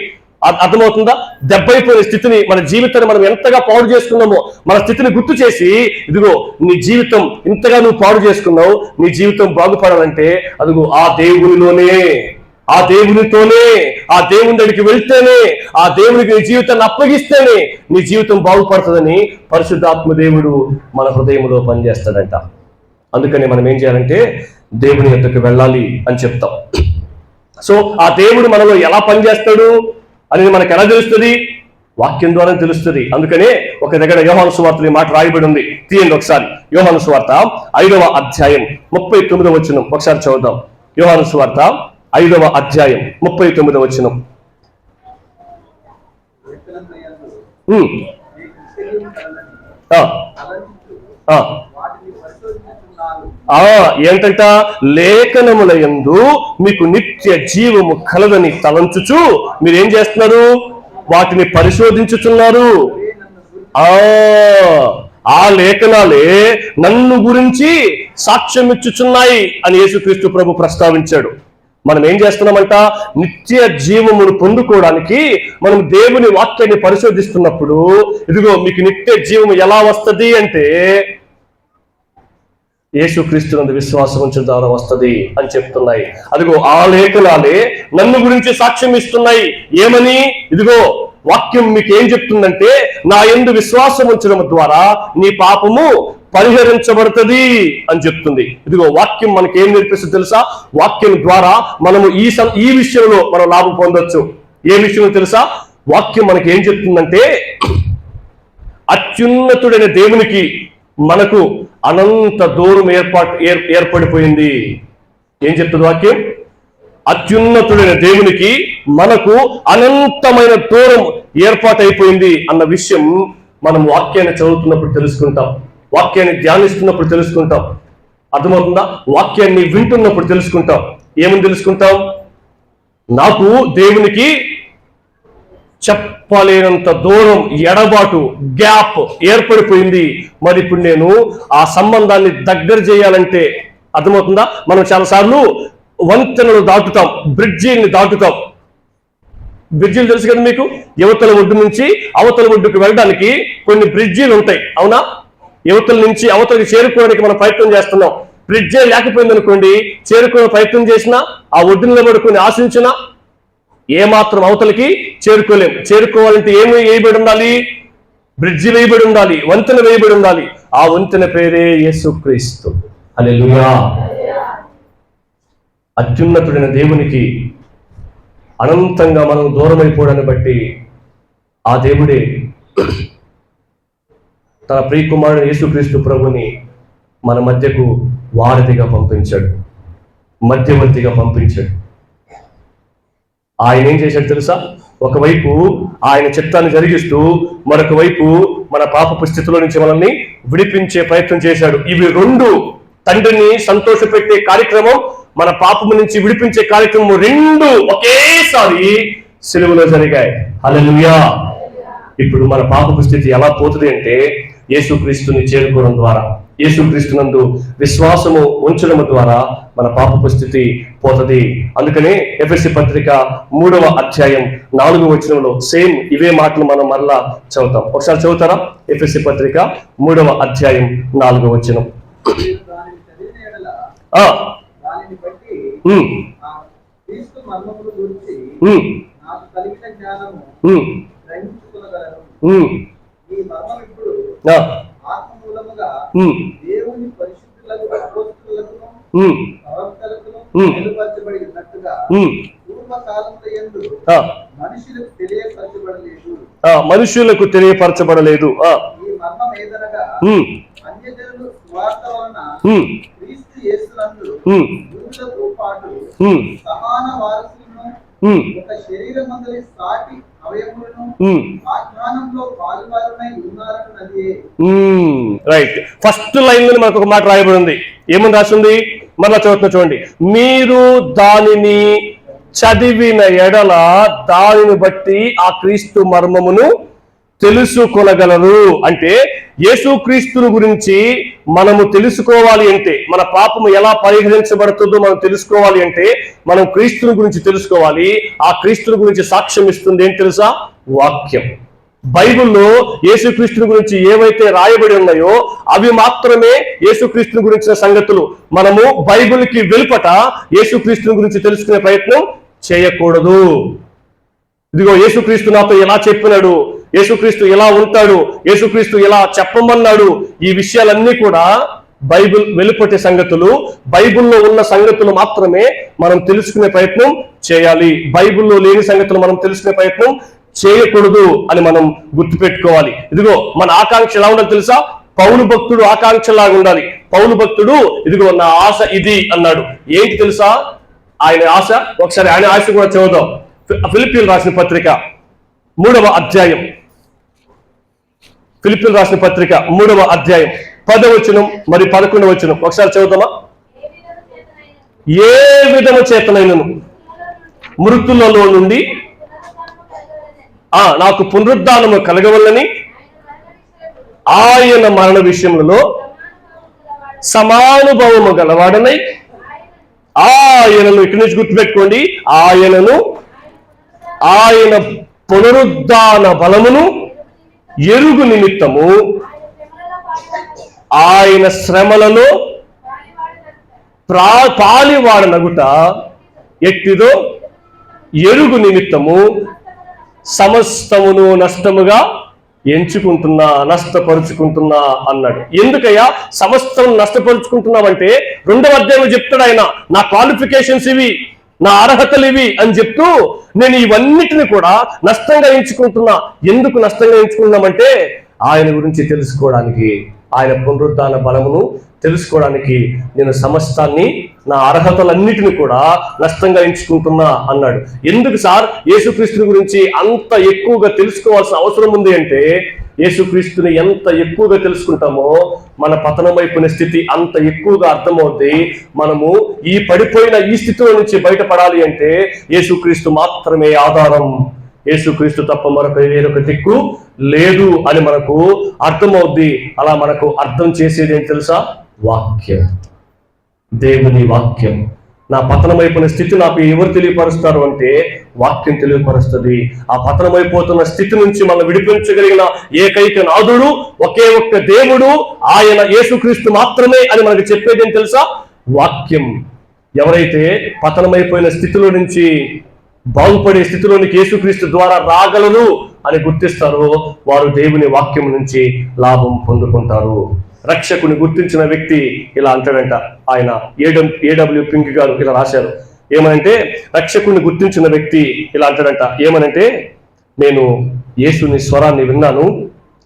అర్థమవుతుందా? దెబ్బైపోయిన స్థితిని, మన జీవితాన్ని మనం ఎంతగా పాడు చేసుకున్నామో మన స్థితిని గుర్తు చేసి, ఇదిగో నీ జీవితం ఇంతగా నువ్వు పాడు చేసుకున్నావు, నీ జీవితం బాగుపడాలంటే అదిగో ఆ దేవునిలోనే, ఆ దేవునితోనే, ఆ దేవుని దగ్గరికి వెళ్తేనే, ఆ దేవునికి నీ జీవితాన్ని అప్పగిస్తేనే నీ జీవితం బాగుపడుతుందని పరిశుద్ధాత్మ దేవుడు మన హృదయంలో పనిచేస్తాడంట. అందుకని మనం ఏం చేయాలంటే దేవుని యొద్దకు వెళ్ళాలి అని చెప్తాం. సో ఆ దేవుడు మనలో ఎలా పనిచేస్తాడు అనేది మనకు ఎలా తెలుస్తుంది? వాక్యం ద్వారా తెలుస్తుంది. అందుకనే ఒక దగ్గర యోహాను సువార్తలో ఈ మాట రాయబడి ఉంది. తీయండి ఒకసారి. యోహాను సువార్త 5వ అధ్యాయం 39వ వచనం ఒకసారి చదువుదాం. యోహాను సువార్త 5వ అధ్యాయం 39వ వచనం. ఏంటంట? లేఖనముల యందు మీకు నిత్య జీవము కలదని తలంచుచు మీరేం చేస్తున్నారు? వాటిని పరిశోధించుచున్నారు. ఆ లేఖనాలే నన్ను గురించి సాక్ష్యం ఇచ్చుచున్నాయి అని యేసుక్రీస్తు ప్రభు ప్రస్తావించాడు. మనం ఏం చేస్తున్నామంట? నిత్య జీవమును పొందుకోవడానికి మనం దేవుని వాక్యాన్ని పరిశోధిస్తున్నప్పుడు, ఇదిగో మీకు నిత్య జీవము ఎలా వస్తుంది అంటే యేసుక్రీస్తునందు విశ్వాసం ఉంచడం ద్వారా వస్తుంది అని చెప్తున్నాయి. అదిగో ఆ లేఖనాలే నన్ను గురించి సాక్ష్యం ఇస్తున్నాయి. ఏమని? ఇదిగో వాక్యం మీకు ఏం చెప్తుందంటే, నా యందు విశ్వాసం ఉంచడం ద్వారా నీ పాపము పరిహరించబడుతుంది అని చెప్తుంది. ఇదిగో వాక్యం మనకి ఏం నేర్పిస్తుంది తెలుసా? వాక్యం ద్వారా మనము ఈ విషయంలో మనం లాభం పొందొచ్చు. ఏ విషయం తెలుసా? వాక్యం మనకి ఏం చెప్తుందంటే, అత్యున్నతుడైన దేవునికి మనకు అనంత దూరం ఏర్పడిపోయింది. ఏం చెప్తుంది వాక్యం? అత్యున్నతుడైన దేవునికి మనకు అనంతమైన దూరం ఏర్పాటైపోయింది అన్న విషయం మనం వాక్యాన్ని చదువుతున్నప్పుడు తెలుసుకుంటాం, వాక్యాన్ని ధ్యానిస్తున్నప్పుడు తెలుసుకుంటాం. అర్థమవుతుందా? వాక్యాన్ని వింటున్నప్పుడు తెలుసుకుంటాం. ఏమని తెలుసుకుంటాం? నాకు దేవునికి చెప్పలేనంత దూరం, ఎడబాటు, గ్యాప్ ఏర్పడిపోయింది. మరి ఇప్పుడు నేను ఆ సంబంధాన్ని దగ్గర చేయాలంటే, అర్థమవుతుందా? మనం చాలాసార్లు వంతెనలు దాటుతాం, బ్రిడ్జిల్ని దాటుతాం. బ్రిడ్జిలు తెలుసు కదా మీకు, యువతల ఒడ్డు నుంచి అవతల ఒడ్డుకు వెళ్ళడానికి కొన్ని బ్రిడ్జిలు ఉంటాయి, అవునా? యువతల నుంచి అవతలకి చేరుకోవడానికి మనం ప్రయత్నం చేస్తున్నాం. బ్రిడ్జే లేకపోయింది అనుకోండి, చేరుకునే ప్రయత్నం చేసినా, ఆ ఒడ్డు నిలబడుకుని ఆశించినా ఏమాత్రం అవతలకి చేరుకోలేం. చేరుకోవాలంటే ఏమి వేయబడి ఉండాలి? బ్రిడ్జి వేయబడి ఉండాలి, వంతెన వేయబడి ఉండాలి. ఆ వంతెన పేరే యేసుక్రీస్తు. హల్లెలూయా. అత్యున్నతుడైన దేవునికి అనంతంగా మనం దూరమైపోవడాన్ని బట్టి ఆ దేవుడే తన ప్రియకుమారుడు యేసుక్రీస్తు ప్రభుని మన మధ్యకు వారధిగా పంపించాడు, మధ్యవర్తిగా పంపించాడు. ఆయన ఏం చేశాడు తెలుసా? ఒకవైపు ఆయన చిత్తాన్ని జరిగిస్తూ, మరొక వైపు మన పాపపు స్థితిలో నుంచి మనల్ని విడిపించే ప్రయత్నం చేశాడు. ఇవి రెండు, తండ్రిని సంతోషపెట్టే కార్యక్రమం, మన పాపము నుంచి విడిపించే కార్యక్రమం, రెండు ఒకేసారి సిలువలో జరిగాయి. హల్లెలూయా. ఇప్పుడు మన పాపపు స్థితి ఎలా పోతుంది అంటే, యేసుక్రీస్తుని చేరుకోవడం ద్వారా, యేసుక్రీస్తునందు విశ్వాసము ఉంచడం ద్వారా మన పాపపు స్థితి పోతుంది. అందుకనే ఎఫెసీ పత్రిక 3వ అధ్యాయం 4వ వచనంలో సేమ్ ఇవే మాటలు మనం మరలా చదువుతాం. ఒకసారి చదువుతారా? ఎఫెసీ పత్రిక 3వ అధ్యాయం 4వ వచనం. దేవుని పరిశుద్ధులకు అపోస్తలులకును ప్రవక్తలకును నిలువబడినట్టుగా పూర్వకాలముల యందు మనుషులకు తెలియపరచబడలేదు. ఈ మర్మం ఏదనగా అన్యజనులు సువార్త వలన క్రీస్తు యేసునందు యూదులతో పాటు సమాన వారసులను, ఒక శరీరమందలి సాటి అవయములను ఆజ్ఞానంలో పాలువారులై ఉన్నారన్నది. రైట్. ఫస్ట్ లైన్ లో మనకు ఒక మాట రాయబడి ఉంది. ఏమని రాసింది? మరలా చదువుతున్నా చూడండి. మీరు దానిని చదివిన ఎడల దానిని బట్టి ఆ క్రీస్తు మర్మమును తెలుసుకొనగలరు. అంటే యేసుక్రీస్తుని గురించి మనము తెలుసుకోవాలి అంటే, మన పాపము ఎలా పరిహరించబడుతుందో మనం తెలుసుకోవాలి అంటే, మనం క్రీస్తుని గురించి తెలుసుకోవాలి. ఆ క్రీస్తుని గురించి సాక్ష్యం ఇస్తుంది ఏం తెలుసా? వాక్యం. బైబిల్లో యేసుక్రీస్తుని గురించి ఏవైతే రాయబడి ఉన్నాయో అవి మాత్రమే యేసుక్రీస్తుని గురించిన సంగతులు. మనము బైబిల్కి వెలుపట యేసుక్రీస్తుని గురించి తెలుసుకునే ప్రయత్నం చేయకూడదు. ఇదిగో యేసుక్రీస్తు నాతో ఎలా చెప్పినాడు, యేసుక్రీస్తు ఎలా ఉంటాడు, యేసుక్రీస్తు ఎలా చెప్పమన్నాడు, ఈ విషయాలన్నీ కూడా బైబిల్ వెలుపటి సంగతులు. బైబిల్లో ఉన్న సంగతులు మాత్రమే మనం తెలుసుకునే ప్రయత్నం చేయాలి. బైబిల్లో లేని సంగతులు మనం తెలుసుకునే ప్రయత్నం చేయకూడదు అని మనం గుర్తుపెట్టుకోవాలి. ఇదిగో మన ఆకాంక్ష ఎలా ఉండాలి తెలుసా? పౌలు భక్తుడు ఆకాంక్షలాగా ఉండాలి. పౌలు భక్తుడు ఇదిగో నా ఆశ ఇది అన్నాడు. ఏంటి తెలుసా ఆయన ఆశ? ఒకసారి ఆయన ఆశ కూడా చదువుదాం. ఫిలిప్పీయులకు రాసిన పత్రిక 3వ అధ్యాయం, ఫిలిప్పీయులకు రాసిన పత్రిక 3వ అధ్యాయం 10వ వచనం మరి 11వ వచనం ఒకసారి చదువుతామా? ఏ విధము చేతనైనను మృతులలో నుండి నాకు పునరుద్ధానము కలగవల్లని ఆయన మరణ విషయములలో సమానుభవము గలవాడనై ఆయనను, ఇక్కడి నుంచి గుర్తుపెట్టుకోండి, ఆయన పునరుద్ధాన బలమును ఎరుగు నిమిత్తము ఆయన శ్రమలలో పాలివాడనగుట ఎట్టిదో ఎరుగు నిమిత్తము సమస్తమును నష్టముగా ఎంచుకుంటున్నా, నష్టపరుచుకుంటున్నా అన్నాడు. ఎందుకయ్యా సమస్తం నష్టపరుచుకుంటున్నావంటే 2వ అధ్యాయంలో చెప్తాడు ఆయన, నా క్వాలిఫికేషన్స్ ఇవి, నా అర్హతలు ఇవి అని చెప్తూ నేను ఇవన్నిటిని కూడా నష్టంగా ఎంచుకుంటున్నా. ఎందుకు నష్టంగా ఎంచుకున్నామంటే ఆయన గురించి తెలుసుకోవడానికి, ఆయన పునరుద్ధాన బలమును తెలుసుకోవడానికి నేను సమస్తాన్ని, నా అర్హతలన్నిటిని కూడా నష్టంగా ఎంచుకుంటున్నా అన్నాడు. ఎందుకు సార్ యేసుక్రీస్తుని గురించి అంత ఎక్కువగా తెలుసుకోవాల్సిన అవసరం ఉంది అంటే, యేసుక్రీస్తుని ఎంత ఎక్కువగా తెలుసుకుంటామో మన పతనం వైపున స్థితి అంత ఎక్కువగా అర్థమవుద్ది. మనము ఈ పడిపోయిన ఈ స్థితిలో నుంచి బయటపడాలి అంటే యేసుక్రీస్తు మాత్రమే ఆధారం, యేసుక్రీస్తు తప్ప వేరొక దిక్కు లేదు అని మనకు అర్థమవుద్ది. అలా మనకు అర్థం చేసేది ఏం తెలుసా? వాక్యం, దేవుని వాక్యం. నా పతనమైపోయిన స్థితి నాకు ఎవరు తెలియపరుస్తారు అంటే వాక్యం తెలియపరుస్తుంది. ఆ పతనమైపోతున్న స్థితి నుంచి మనం విడిపించగలిగిన ఏకైక నాథుడు, ఒకే ఒక్క దేవుడు, ఆయన యేసుక్రీస్తు మాత్రమే అని మనకు చెప్పేది ఏం తెలుసా? వాక్యం. ఎవరైతే పతనమైపోయిన స్థితిలో నుంచి బాగుపడే స్థితిలోనికి యేసుక్రీస్తు ద్వారా రాగలరు అని గుర్తిస్తారో వారు దేవుని వాక్యం నుంచి లాభం పొందుకుంటారు. రక్షకుని గుర్తించిన వ్యక్తి ఇలా అంటాడంట. ఆయన ఏడబ్ల్యూ పింక్ గారు ఇలా రాశారు. ఏమనంటే, రక్షకుని గుర్తించిన వ్యక్తి ఇలా అంటాడంట. ఏమనంటే, నేను యేసుని స్వరాన్ని విన్నాను,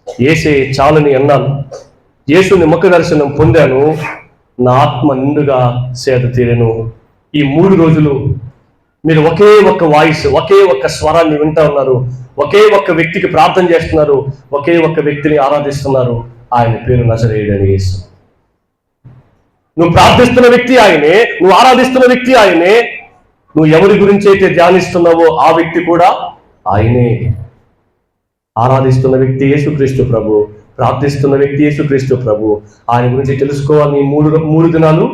యేసే చాలని అన్నాను, యేసుని ముఖ దర్శనం పొందాను, నా ఆత్మ నిండుగా సేద తీరెను. ఈ 3 రోజులు మీరు ఒకే ఒక్క వాయిస్, ఒకే ఒక్క స్వరాన్ని వింటా ఉన్నారు, ఒకే ఒక్క వ్యక్తికి ప్రార్థన చేస్తున్నారు, ఒకే ఒక్క వ్యక్తిని ఆరాధిస్తున్నారు. ఆయన పేరు నజరేయుడైన యేసు. నువ్వు ప్రార్థిస్తున్న వ్యక్తి ఆయనే, నువ్వు ఆరాధిస్తున్న వ్యక్తి ఆయనే, నువ్వు ఎవరి గురించి అయితే ధ్యానిస్తున్నావో ఆ వ్యక్తి కూడా ఆయనే. ఆరాధిస్తున్న వ్యక్తి యేసుక్రీస్తు ప్రభు, ప్రార్థిస్తున్న వ్యక్తి యేసుక్రీస్తు ప్రభు. ఆయన గురించి తెలుసుకోవాలని 3 దినాలు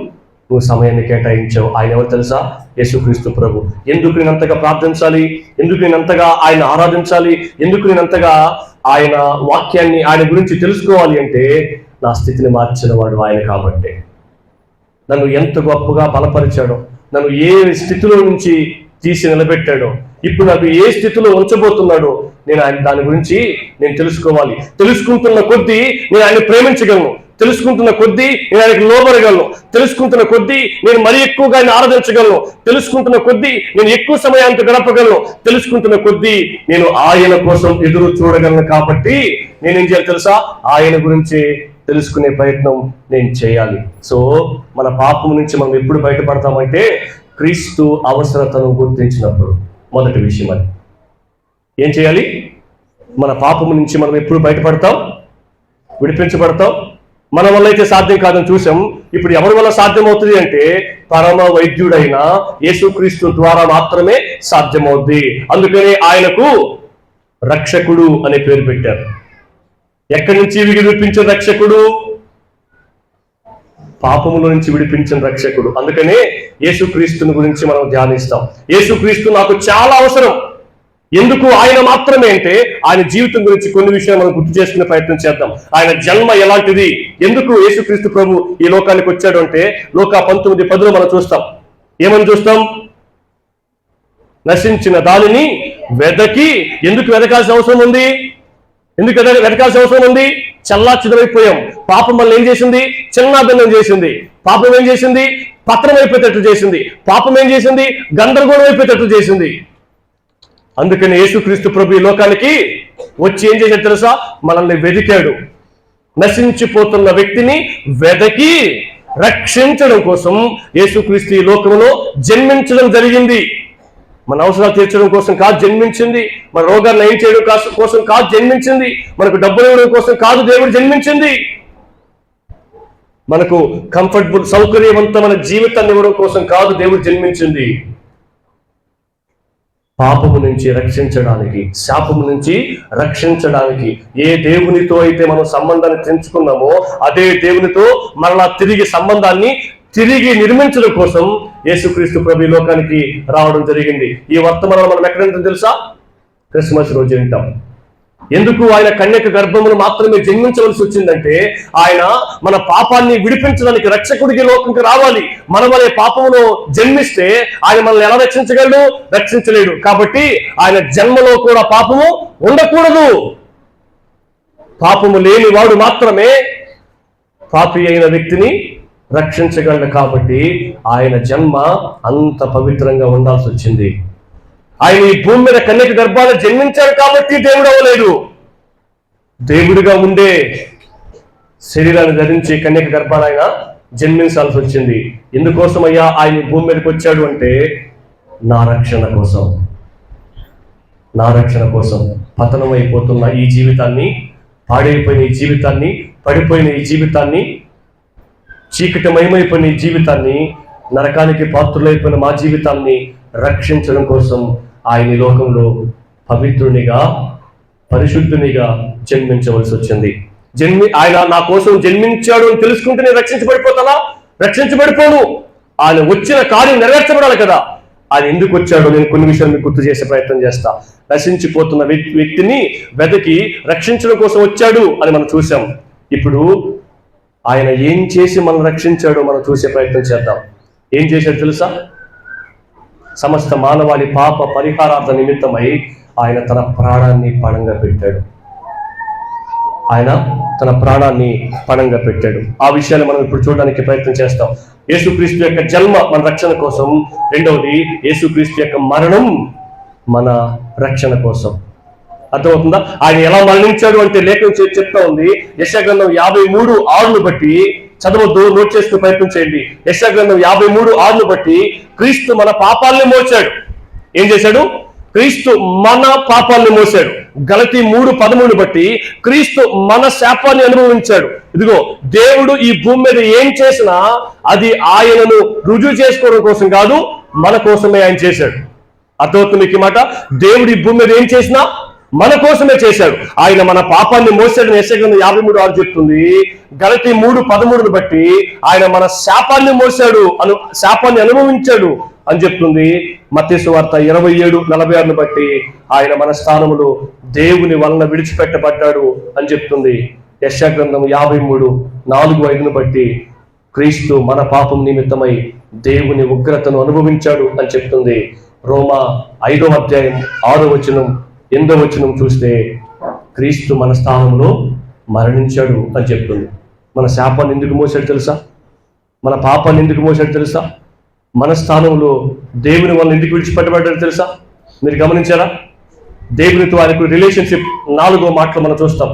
నువ్వు సమయాన్ని కేటాయించావు. ఆయన ఎవరు తెలుసా? యేసుక్రీస్తు ప్రభు. ఎందుకు నేను అంతగా ప్రార్థించాలి? ఎందుకు నేను అంతగా ఆయన ఆరాధించాలి? ఎందుకు నేను అంతగా ఆయన వాక్యాన్ని, ఆయన గురించి తెలుసుకోవాలి అంటే నా స్థితిని మార్చిన వాడు ఆయన కాబట్టి. నన్ను ఎంత గొప్పగా బలపరిచాడో, నన్ను ఏ స్థితిలో నుంచి తీసి నిలబెట్టాడో, ఇప్పుడు నాకు ఏ స్థితిలో ఉంచబోతున్నాడో నేను ఆయన దాని గురించి నేను తెలుసుకోవాలి. తెలుసుకుంటున్న కొద్దీ నేను ఆయన ప్రేమించగలను, తెలుసుకుంటున్న కొద్దీ నేను ఆయనకు లోబడగలను, తెలుసుకుంటున్న కొద్దీ నేను మరీ ఎక్కువగా ఆయన ఆరాధించగలను, తెలుసుకుంటున్న కొద్దీ నేను ఎక్కువ సమయానికి గడపగలను, తెలుసుకుంటున్న కొద్దీ నేను ఆయన కోసం ఎదురు చూడగలను. కాబట్టి నేనేం చేయాలి తెలుసా? ఆయన గురించి తెలుసుకునే ప్రయత్నం నేను చేయాలి. సో మన పాపం నుంచి మనం ఎప్పుడు బయటపడతామంటే క్రీస్తు అవసరతను గుర్తించినప్పుడు. మొదటి విషయం అది. ఏం చేయాలి? మన పాపము నుంచి మనం ఎప్పుడు బయటపడతాం, విడిపించబడతాం. మన వల్ల అయితే సాధ్యం కాదని చూసాం. ఇప్పుడు ఎవరి వల్ల సాధ్యమవుతుంది అంటే పరమ వైద్యుడైన యేసుక్రీస్తు ద్వారా మాత్రమే సాధ్యమవుద్ది. అందుకనే ఆయనకు రక్షకుడు అనే పేరు పెట్టారు. ఎక్కడి నుంచి విడిపించిన రక్షకుడు? పాపముల నుంచి విడిపించిన రక్షకుడు. అందుకనే యేసుక్రీస్తుని గురించి మనం ధ్యానిస్తాం. యేసుక్రీస్తు నాకు చాలా అవసరం. ఎందుకు ఆయన మాత్రమే అంటే ఆయన జీవితం గురించి కొన్ని విషయాలు మనం గుర్తు చేసుకునే ప్రయత్నం చేద్దాం. ఆయన జన్మ ఎలాంటిది, ఎందుకు యేసుక్రీస్తు ప్రభు ఈ లోకానికి వచ్చాడు అంటే లోకా 19:10 మనం చూస్తాం. ఏమని చూస్తాం? నశించిన దానిని వెదకి. ఎందుకు వెదకాల్సిన అవసరం ఉంది? ఎందుకు వెతకాల్సిన అవసరం ఉంది? చల్లాచెదరైపోయాం. పాపం వల్ల ఏం చేసింది? చిన్నాభిన్నం చేసింది. పాపం ఏం చేసింది? పతనం అయిపోయేటట్లు చేసింది. పాపం ఏం చేసింది? గందరగోళం అయిపోయేటట్లు చేసింది. అందుకని యేసుక్రీస్తు ప్రభు ఈ లోకానికి వచ్చి ఏం చేశాడు తెలుసా? మనల్ని వెదికాడు. నశించిపోతున్న వ్యక్తిని వెదకి రక్షించడం కోసం యేసుక్రీస్తు ఈ లోకంలో జన్మించడం జరిగింది. మన అవసరాలు తీర్చడం కోసం కాదు జన్మించింది, మన రోగాన్ని నయం చేయడం కోసం కాదు జన్మించింది, మనకు డబ్బులు ఇవ్వడం కోసం కాదు దేవుడు జన్మించింది, మనకు కంఫర్టబుల్ సౌకర్యవంతమైన జీవితాన్ని ఇవ్వడం కోసం కాదు దేవుడు జన్మించింది. పాపము నుంచి రక్షించడానికి, శాపము నుంచి రక్షించడానికి. ఏ దేవునితో అయితే మనం సంబంధాన్ని తెంచుకున్నామో అదే దేవునితో మరలా తిరిగి సంబంధాన్ని తిరిగి నిర్మించడం కోసం యేసుక్రీస్తు ప్రభు లోకానికి రావడం జరిగింది. ఈ వర్తమానం మనం ఎక్కడ వింటాం తెలుసా? క్రిస్మస్ రోజు వింటాం. ఎందుకు ఆయన కన్యక గర్భమును మాత్రమే జన్మించవలసి వచ్చిందంటే ఆయన మన పాపాన్ని విడిపించడానికి రక్షకుడికి లోకంకి రావాలి. మనం అనే పాపమును జన్మిస్తే ఆయన మనల్ని ఎలా రక్షించగలడు? రక్షించలేడు. కాబట్టి ఆయన జన్మలో కూడా పాపము ఉండకూడదు. పాపము లేని వాడు మాత్రమే పాపి అయిన వ్యక్తిని రక్షించగలడు. కాబట్టి ఆయన జన్మ అంత పవిత్రంగా ఉండాల్సి వచ్చింది. ఆయన ఈ భూమి మీద కన్యక గర్భాలు జన్మించాడు కాబట్టి దేవుడు అవ్వలేదు. దేవుడిగా ఉండే శరీరాన్ని ధరించి కన్యక గర్భాన ఆయన జన్మించాల్సి వచ్చింది. ఎందుకోసమయ్యా ఆయన భూమి మీదకి వచ్చాడు అంటే నా రక్షణ కోసం, నా రక్షణ కోసం. పతనమైపోతున్న ఈ జీవితాన్ని, పాడైపోయిన ఈ జీవితాన్ని, పడిపోయిన ఈ జీవితాన్ని, చీకటిమయమైపోయిన ఈ జీవితాన్ని, నరకానికి పాత్రులైపోయిన మా జీవితాన్ని రక్షించడం కోసం ఆయన ఈ లోకంలో పవిత్రునిగా, పరిశుద్ధునిగా జన్మించవలసి వచ్చింది. ఆయన నా కోసం జన్మించాడు అని తెలుసుకుంటే నేను రక్షించబడిపోతానా? రక్షించబడిపోను. ఆయన వచ్చిన కార్యం నెరవేర్చబడాలి కదా. ఆయన ఎందుకు వచ్చాడో నేను కొన్ని విషయాలు మీకు గుర్తు చేసే ప్రయత్నం చేస్తా. నశించిపోతున్న వ్యక్తిని వెతికి రక్షించడం కోసం వచ్చాడు అని మనం చూసాం. ఇప్పుడు ఆయన ఏం చేసి మనం రక్షించాడో మనం చూసే ప్రయత్నం చేద్దాం. ఏం చేశాడు తెలుసా? సమస్త మానవాళి పాప పరిహారార్థ నిమిత్తమై ఆయన తన ప్రాణాన్ని పణంగా పెట్టాడు. ఆయన తన ప్రాణాన్ని పణంగా పెట్టాడు. ఆ విషయాన్ని మనం ఇప్పుడు చూడడానికి ప్రయత్నం చేస్తాం. యేసుక్రీస్తు యొక్క జన్మ మన రక్షణ కోసం, రెండవది యేసుక్రీస్తు యొక్క మరణం మన రక్షణ కోసం. అర్థమవుతుందా? ఆయన ఎలా మరణించాడు అంటే లేఖనం చెప్తా ఉంది. యెషయా గ్రంథం 53:6 బట్టి చదవద్దు, నోట్ చేసుకునే ప్రయత్నం చేయండి. యెషయా గ్రంథం 53:6 బట్టి క్రీస్తు మన పాపాలని మోసాడు. ఏం చేశాడు? క్రీస్తు మన పాపాలని మోసాడు. గలతీ 3:13 బట్టి క్రీస్తు మన శాపాన్ని అనుభవించాడు. ఇదిగో, దేవుడు ఈ భూమి మీద ఏం చేసినా అది ఆయనను రుజువు చేసుకోవడం కోసం కాదు, మన కోసమే ఆయన చేశాడు. అర్థమవుతుంది మీకు ఈ మాట? దేవుడు ఈ భూమి మీద ఏం చేసినా మన కోసమే చేశాడు. ఆయన మన పాపాన్ని మోసాడు. యెషయా గ్రంథం 53:6 చెప్తుంది. గలతీ 3:13 బట్టి ఆయన మన శాపాన్ని మోసాడు, శాపాన్ని అనుభవించాడు అని చెప్తుంది. మత్తయి సువార్త 27:46 బట్టి ఆయన మన స్థానములో దేవుని వలన విడిచిపెట్టబడ్డాడు అని చెప్తుంది. యెషయా గ్రంథం 53:4-5 బట్టి క్రీస్తు మన పాపం నిమిత్తమై దేవుని ఉగ్రతను అనుభవించాడు అని చెప్తుంది. రోమా 5:6-8 చూస్తే క్రీస్తు మన స్థానంలో మరణించాడు అని చెప్తుంది. మన శాపాన్ని ఎందుకు మోసాడు తెలుసా? మన పాపాన్ని ఎందుకు మోసాడు తెలుసా? మన స్థానంలో దేవుని వల్ల ఎందుకు విడిచిపెట్టబడ్డాడు తెలుసా? మీరు గమనించారా? దేవునితో ఆయనకు రిలేషన్షిప్ 4వ మాటలు మనం చూస్తాం.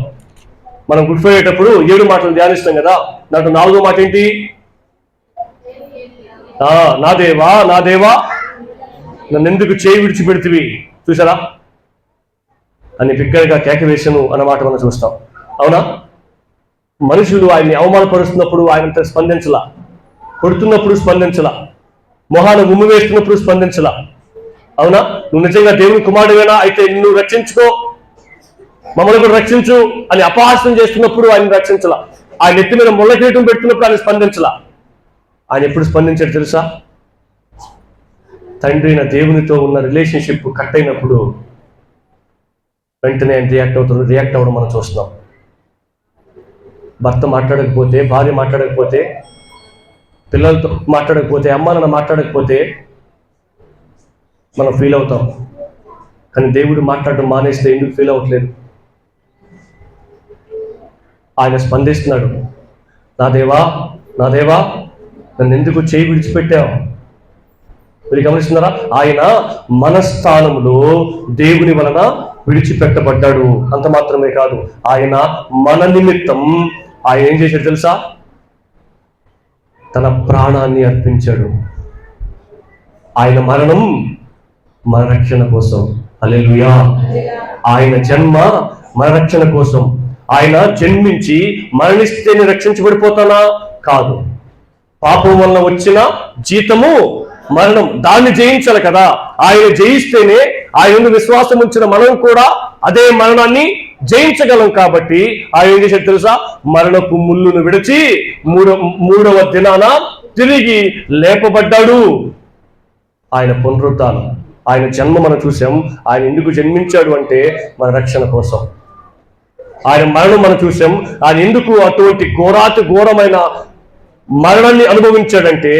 మనం గుడ్ ఫ్రైడే అయ్యేటప్పుడు 7 మాటలు ధ్యానిస్తాం కదా. దాంట్లో 4వ మాట ఏంటి? నా దేవా, నా దేవా, నన్ను ఎందుకు చేయి విడిచిపెడితివి? చూసారా? అని బిగ్గరగా కేకవేశను అన్నమాట మనం చూస్తాం. అవునా? మనుషులు ఆయన్ని అవమానపరుస్తున్నప్పుడు ఆయనంత స్పందించలా, కొడుతున్నప్పుడు స్పందించలా, మొహాన ఉమ్ము వేస్తున్నప్పుడు స్పందించలా. అవునా? నువ్వు నిజంగా దేవుని కుమారుడివేనా? అయితే నిన్ను రక్షించుకో, మమ్మల్ని కూడా రక్షించు అని అపహాస్యం చేస్తున్నప్పుడు ఆయన రక్షించలా. ఆయన ఎత్తి మీద ముళ్ళ కిరీటం పెడుతున్నప్పుడు ఆయన స్పందించలా. ఆయన ఎప్పుడు స్పందించాడు తెలుసా? తండ్రి అయిన దేవునితో ఉన్న రిలేషన్షిప్ కట్ అయినప్పుడు వెంటనే ఆయన రియాక్ట్ అవ్వడం మనం చూస్తున్నాం. భర్త మాట్లాడకపోతే, భార్య మాట్లాడకపోతే, పిల్లలతో మాట్లాడకపోతే, అమ్మ నాన్న మాట్లాడకపోతే మనం ఫీల్ అవుతాం. కానీ దేవుడు మాట్లాడడం మానేస్తే ఎందుకు ఫీల్ అవ్వట్లేదు? ఆయన స్పందిస్తున్నాడు. నా దేవా, నా దేవా, నన్ను ఎందుకు చేయి విడిచిపెట్టావు? మీరు గమనిస్తున్నారా? ఆయన మన స్థానంలో దేవుని వలన విడిచిపెట్టబడ్డాడు. అంత మాత్రమే కాదు, ఆయన మన నిమిత్తం ఆయన ఏం చేశాడు తెలుసా? తన ప్రాణాన్ని అర్పించాడు. ఆయన మరణం మన రక్షణ కోసం. హల్లెలూయా! ఆయన జన్మ మన రక్షణ కోసం. ఆయన జన్మించి మరణిస్తే నేను రక్షించబడిపోతానా? కాదు. పాపం వలన వచ్చిన జీతము మరణం, దాన్ని జయించాలి కదా. ఆయన జయిస్తేనే ఆయన విశ్వాసం ఉంచిన మనం కూడా అదే మరణాన్ని జయించగలం. కాబట్టి ఆయన ఏం చేశాడు తెలుసా? మరణపు ముళ్ళును విడిచి మూడవ దినాన తిరిగి లేపబడ్డాడు. ఆయన పునరుద్ధానం, ఆయన జన్మ మనం చూసాం. ఆయన ఎందుకు జన్మించాడు అంటే మన రక్షణ కోసం. ఆయన మరణం మనం చూసాం. ఆయన ఎందుకు అటువంటి ఘోరమైన మరణాన్ని అనుభవించాడంటే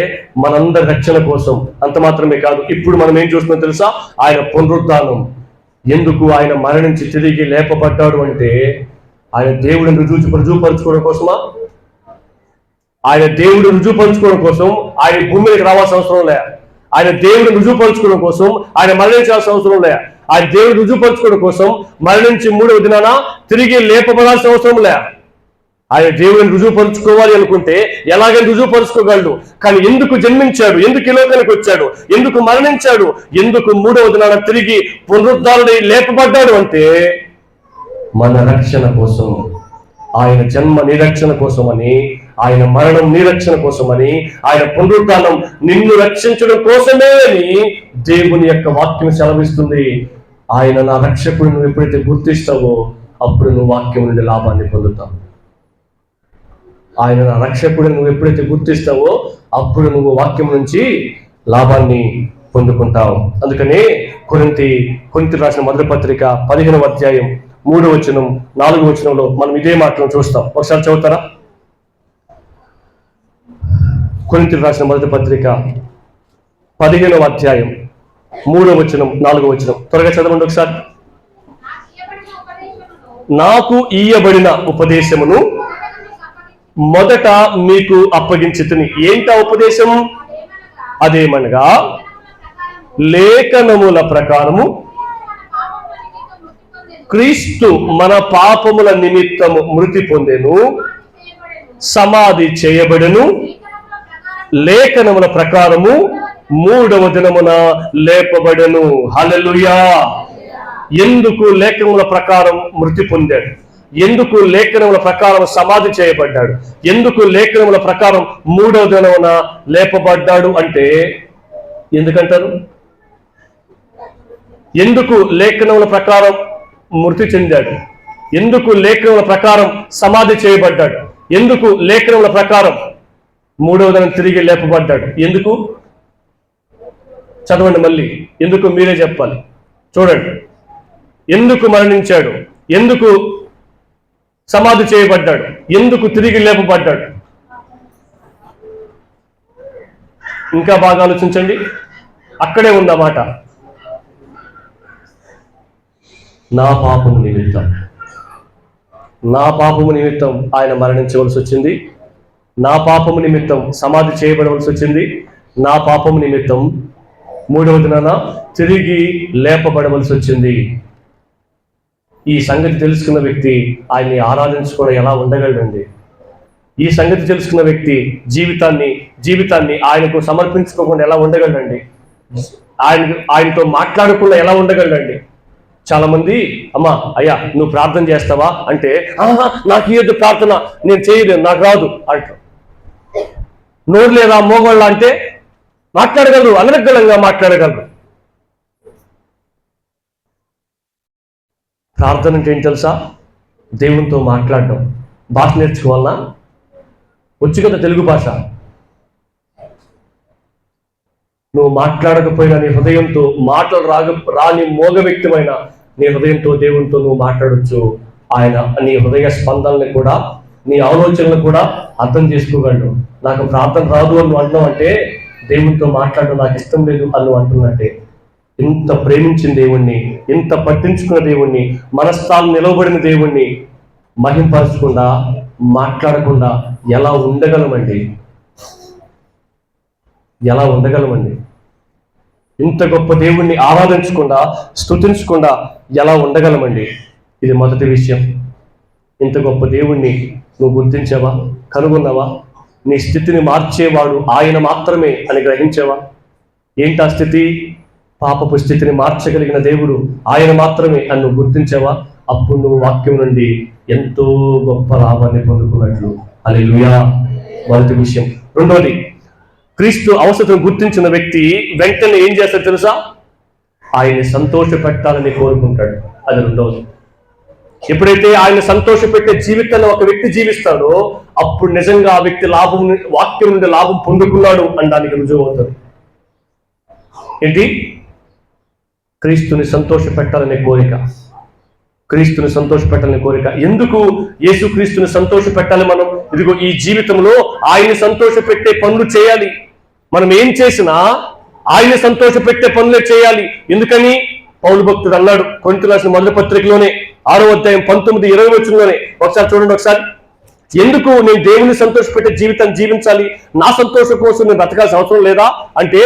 మనందరి రక్షణ కోసం. అంత మాత్రమే కాదు, ఇప్పుడు మనం ఏం చూస్తున్నాం తెలుసా? ఆయన పునరుద్ధానం. ఎందుకు ఆయన మరణించి తిరిగి లేపబడ్డాడు అంటే ఆయన దేవుడిని రుజువుపరుచుకోవడం కోసమా? ఆయన దేవుడు రుజువుపరుచుకోవడం కోసం ఆయన భూమి మీదకి రావాల్సిన అవసరం లే. ఆయన దేవుడిని రుజువుపరుచుకోవడం కోసం ఆయన మరణించాల్సిన అవసరం లే. ఆ దేవుడు రుజువుపరచుకోవడం కోసం మరణించి 3వ దినాన తిరిగి లేపబడాల్సిన అవసరం లే. ఆయన దేవుడిని రుజువుపరుచుకోవాలి అనుకుంటే ఎలాగైనా రుజువుపరుచుకోగలడు. కానీ ఎందుకు జన్మించాడు, ఎందుకు ఈ లోకానికి వచ్చాడు, ఎందుకు మరణించాడు, ఎందుకు 3వ దినాన తిరిగి పునరుద్ధారుడై లేపబడ్డాడు అంటే మన రక్షణ కోసం. ఆయన జన్మ నిరక్షణ కోసమని, ఆయన మరణం నిరక్షణ కోసమని, ఆయన పునరుద్ధానం నిన్ను రక్షించడం కోసమే అని దేవుని యొక్క వాక్యం సెలవిస్తుంది. ఆయన నా రక్షకుడు నువ్వు ఎప్పుడైతే గుర్తిస్తావో అప్పుడు నువ్వు వాక్యం నుండి లాభాన్ని పొందుతావు. ఆయన నా రక్షకుడు నువ్వు ఎప్పుడైతే గుర్తిస్తావో అప్పుడు నువ్వు వాక్యం నుంచి లాభాన్ని పొందుకుంటావు. అందుకని కొరింథీ రాసిన మొదటి పత్రిక 15వ అధ్యాయం 3వ వచనం 4వ వచనంలో మనం ఇదే మాటలను చూస్తాం. ఒకసారి చదువుతారా? కొరింథీ రాసిన మొదటి పత్రిక 15వ అధ్యాయం 3వ వచనం 4వ వచనం త్వరగా చదవండి ఒకసారి. నాకు ఇయ్యబడిన ఉపదేశమును మొదట మీకు అప్పగించితిని. ఏంటా ఉపదేశం? అదేమనగా లేఖనముల ప్రకారము క్రీస్తు మన పాపముల నిమిత్తము మృతి పొందెను, సమాధి చేయబడెను, లేఖనముల ప్రకారము 3వ దినమున లేపబడెను. హల్లెలూయా! ఎందుకు లేఖనముల ప్రకారం మృతి పొందాడు? ఎందుకు లేఖనముల ప్రకారం సమాధి చేయబడ్డాడు? ఎందుకు లేఖనముల ప్రకారం 3వ దినమున లేపబడ్డాడు అంటే ఎందుకంటారు? ఎందుకు లేఖనముల ప్రకారం మృతి చెందాడు? ఎందుకు లేఖనముల ప్రకారం సమాధి చేయబడ్డాడు? ఎందుకు లేఖనముల ప్రకారం 3వ దినం తిరిగి లేపబడ్డాడు? ఎందుకు? చదవండి మళ్ళీ. ఎందుకు మీరే చెప్పాలి. చూడండి. ఎందుకు మరణించాడు? ఎందుకు సమాధి చేయబడ్డాడు? ఎందుకు తిరిగి లేపబడ్డాడు? ఇంకా బాగా ఆలోచించండి. అక్కడే ఉందన్నమాట. నా పాపము నిమిత్తం, నా పాపము నిమిత్తం ఆయన మరణించవలసి వచ్చింది. నా పాపము నిమిత్తం సమాధి చేయబడవలసి వచ్చింది. నా పాపము నిమిత్తం 3వ దినాన తిరిగి లేపబడవలసి వచ్చింది. ఈ సంగతి తెలుసుకున్న వ్యక్తి ఆయన్ని ఆరాధించుకోవడం ఎలా ఉండగలడండి? ఈ సంగతి తెలుసుకున్న వ్యక్తి జీవితాన్ని ఆయనకు సమర్పించుకోకుండా ఎలా ఉండగలడండి? ఆయనతో మాట్లాడకుండా ఎలా ఉండగలడండి? చాలా మంది అమ్మా అయ్యా నువ్వు ప్రార్థన చేస్తావా అంటే నాకు ఏదో ప్రార్థన నేను చేయలేను, నాకు రాదు అంటారు. నోరు లేదా మోగోళ్ళ అంటే మాట్లాడగలరు, అనర్గళంగా మాట్లాడగలరు. ప్రార్థన అంటే ఏంటి తెలుసా? దేవునితో మాట్లాడడం. భాష నేర్చుకోవాలన్నా? వచ్చు కదా తెలుగు భాష. నువ్వు మాట్లాడకపోయినా నీ హృదయంతో, మాటలు రాని మోగ వ్యక్తిమైన నీ హృదయంతో దేవునితో నువ్వు మాట్లాడొచ్చు. ఆయన నీ హృదయ స్పందనని కూడా, నీ ఆలోచనలు కూడా అర్థం చేసుకోగలడు. నాకు ప్రార్థన రాదు అని నువ్వు అంటున్నావు అంటే దేవునితో మాట్లాడడం నాకు ఇష్టం లేదు అని నువ్వు అంటున్నట్టే. ఇంత ప్రేమించిన దేవుణ్ణి, ఇంత పట్టించుకున్న దేవుణ్ణి, మనస్థానం నిలవబడిన దేవుణ్ణి మహింపరచకుండా, మాట్లాడకుండా ఎలా ఉండగలమండి? ఎలా ఉండగలమండి? ఇంత గొప్ప దేవుణ్ణి ఆరాధించకుండా, స్తుతించకుండా ఎలా ఉండగలమండి? ఇది మొదటి విషయం. ఇంత గొప్ప దేవుణ్ణి నువ్వు గుర్తించావా? కనుగొన్నావా? నీ స్థితిని మార్చేవాడు ఆయన మాత్రమే అని గ్రహించావా? ఏంటి ఆ స్థితి? పాపపు స్థితిని మార్చగలిగిన దేవుడు ఆయన మాత్రమే అని నువ్వు గుర్తించావా? అప్పుడు నువ్వు వాక్యం నుండి ఎంతో గొప్ప లాభాన్ని పొందుకున్నట్లు. హల్లెలూయా! మొదటి విషయం. రెండోది, క్రీస్తు అవసరం గుర్తించిన వ్యక్తి వెంటనే ఏం చేస్తాడు తెలుసా? ఆయన్ని సంతోష పెట్టాలని కోరుకుంటాడు. అది రెండవది. ఎప్పుడైతే ఆయన సంతోష పెట్టే జీవితాన్ని ఒక వ్యక్తి జీవిస్తాడో అప్పుడు నిజంగా ఆ వ్యక్తి వాక్యం నుండి లాభం పొందుకున్నాడు అనడానికి రుజువు అవుతుంది. ఏంటి? క్రీస్తుని సంతోష పెట్టాలనే కోరిక. క్రీస్తుని సంతోష పెట్టాలనే కోరిక. ఎందుకు యేసు క్రీస్తుని సంతోష పెట్టాలి? మనం ఇదిగో ఈ జీవితంలో ఆయన్ని సంతోష పెట్టే పనులు చేయాలి. మనం ఏం చేసినా ఆయన్ని సంతోష పెట్టే పనులే చేయాలి. ఎందుకని? పౌలు భక్తుడు అన్నాడు కొరింథీ రాసిన మొదటి పత్రికలోనే 6వ అధ్యాయం 19-20 వచనంలోనే. ఒకసారి చూడండి. ఒకసారి ఎందుకు నేను దేవుని సంతోషపెట్టే జీవితాన్ని జీవించాలి? నా సంతోషం కోసం నేను బ్రతకాల్సిన అవసరం లేదా అంటే,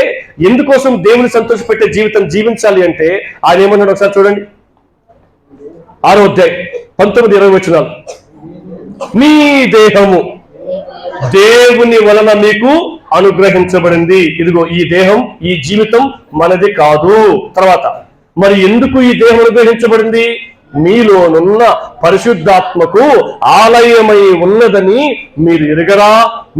ఎందుకోసం దేవుని సంతోషపెట్టే జీవితం జీవించాలి అంటే ఆయన ఏమన్నాడు ఒకసారి చూడండి. 6వ అధ్యాయం 19-20 వచనాలు. మీ దేహము దేవుని వలన మీకు అనుగ్రహించబడింది. ఇదిగో ఈ దేహం, ఈ జీవితం మనది కాదు. తర్వాత మరి ఎందుకు ఈ దేహం అనుగ్రహించబడింది? మీలోనున్న పరిశుద్ధాత్మకు ఆలయమై ఉన్నదని మీరు ఎరుగరా?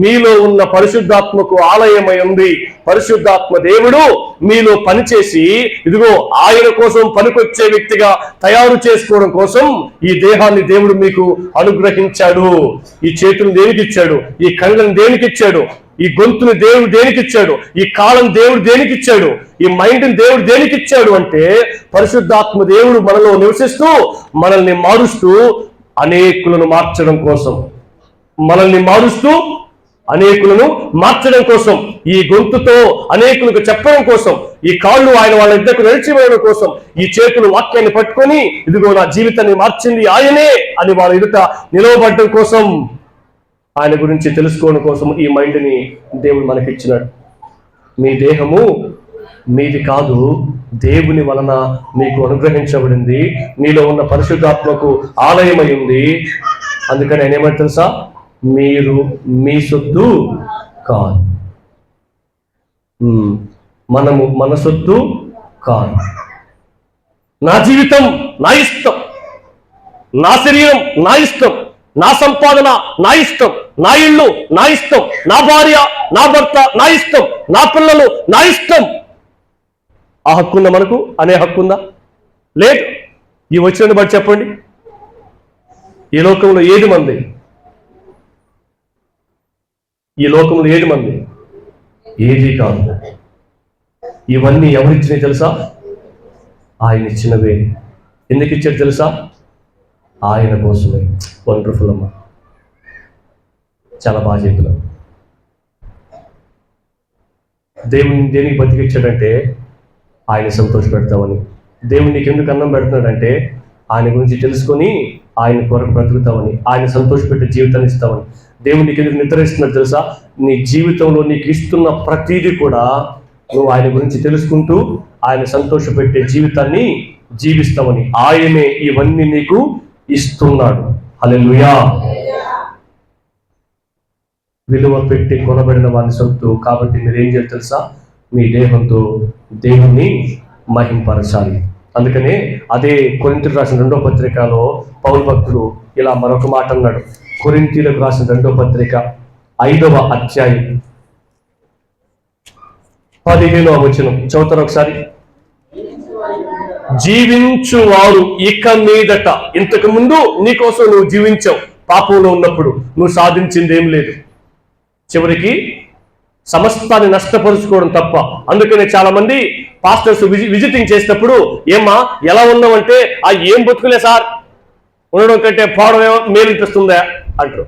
మీలో ఉన్న పరిశుద్ధాత్మకు ఆలయమై ఉంది. పరిశుద్ధాత్మ దేవుడు మీలో పనిచేసి ఇదిగో ఆయన కోసం పనికొచ్చే వ్యక్తిగా తయారు చేసుకోవడం కోసం ఈ దేహాన్ని దేవుడు మీకు అనుగ్రహించాడు. ఈ చేతులను దేనికి ఇచ్చాడు? ఈ కళ్ళను దేనికి ఇచ్చాడు? ఈ గొంతుని దేవుడు దేనికి ఇచ్చాడు? ఈ కాలం దేవుడు దేనికి ఇచ్చాడు? ఈ మైండ్ని దేవుడు దేనికి ఇచ్చాడు అంటే, పరిశుద్ధాత్మ దేవుడు మనలో నివసిస్తూ మనల్ని మారుస్తూ అనేకులను మార్చడం కోసం, మనల్ని మారుస్తూ అనేకులను మార్చడం కోసం, ఈ గొంతుతో అనేకులకు చెప్పడం కోసం, ఈ కాళ్ళు ఆయన వాళ్ళ ఇద్దరికి నడిచివేయడం కోసం, ఈ చేతులు వాక్యాన్ని పట్టుకొని ఇదిగో నా జీవితాన్ని మార్చింది ఆయనే అని వాళ్ళ ఎదుట నిలవబడడం కోసం, ఆయన గురించి తెలుసుకోవడం కోసం ఈ మైండ్ని దేవుడు మనకిచ్చినాడు. మీ దేహము మీది కాదు, దేవుని వలన మీకు అనుగ్రహించబడింది. మీలో ఉన్న పరిశుద్ధాత్మకు ఆలయమై ఉంది. అందుకని ఆయన ఏమంటే తెలుసా? మీరు మీ సొత్తు కాదు, మనము మన సొత్తు కాదు. నా జీవితం నా ఇష్టం, నా శరీరం నా ఇష్టం, నా సంపాదన నా ఇష్టం, నా ఇల్లు నా ఇష్టం, నా భార్య నా భర్త నా ఇష్టం, నా పిల్లలు నా ఇష్టం. ఆ హక్కు ఉందా మనకు? అనే హక్కు ఉందా? లేదు. ఈ వచ్చిన బట్టి చెప్పండి, ఈ లోకంలో ఏది మంది? ఈ లోకంలో ఏది మంది? ఏది కాదు. ఇవన్నీ ఎవరిచ్చినాయి తెలుసా? ఆయన ఇచ్చినవే. ఎందుకు ఇచ్చాడు తెలుసా? ఆయన కోసమే. వండర్ఫుల్ అమ్మా, చాలా బాగా చెప్పినావు. దేవుని దేనికి బతికిచ్చాడంటే ఆయన సంతోష పెడతామని. దేవుడు నీకు ఎందుకు అన్నం పెడుతున్నాడంటే ఆయన గురించి తెలుసుకొని ఆయన కొరకు బ్రతుకుతామని, ఆయన సంతోషపెట్టే జీవితాన్ని ఇస్తామని. దేవుడు నీకు ఎందుకు నిద్ర ఇస్తున్నాడు తెలుసా? నీ జీవితంలో నీకు ఇస్తున్న ప్రతీది కూడా నువ్వు ఆయన గురించి తెలుసుకుంటూ ఆయన సంతోషపెట్టే జీవితాన్ని జీవిస్తామని. ఆయనే ఇవన్నీ నీకు ఇస్తున్నాడు. హల్లెలూయా. విలువ పెట్టి కొనబడిన వారి సొత్తు. కాబట్టి మీరేం చేయాలి తెలుసా? మీ దేహంతో దేవుణ్ణి మహింపరచాలి. అందుకనే అదే కొరింథీయులకు రాసిన 2వ పత్రికలో పౌలు భక్తుడు ఇలా మరొక మాట అన్నాడు. కొరింథీయులకు రాసిన 2వ పత్రిక 5వ అధ్యాయం 15వ వచనం చదువుతారు ఒకసారి. జీవించువారు ఇక మీదట, ఇంతకు ముందు నీకోసం నువ్వు జీవించావు, పాపంలో ఉన్నప్పుడు నువ్వు సాధించింది ఏం లేదు, చివరికి సమస్తాన్ని నష్టపరుచుకోవడం తప్ప. అందుకనే చాలా మంది పాస్టర్స్ విజిటింగ్ చేసినప్పుడు ఏమ్మా ఎలా ఉన్నావంటే, ఆ ఏం బతుకులే సార్, ఉండడం కంటే పోవడం మేలు అనిపిస్తుందా అంటారు.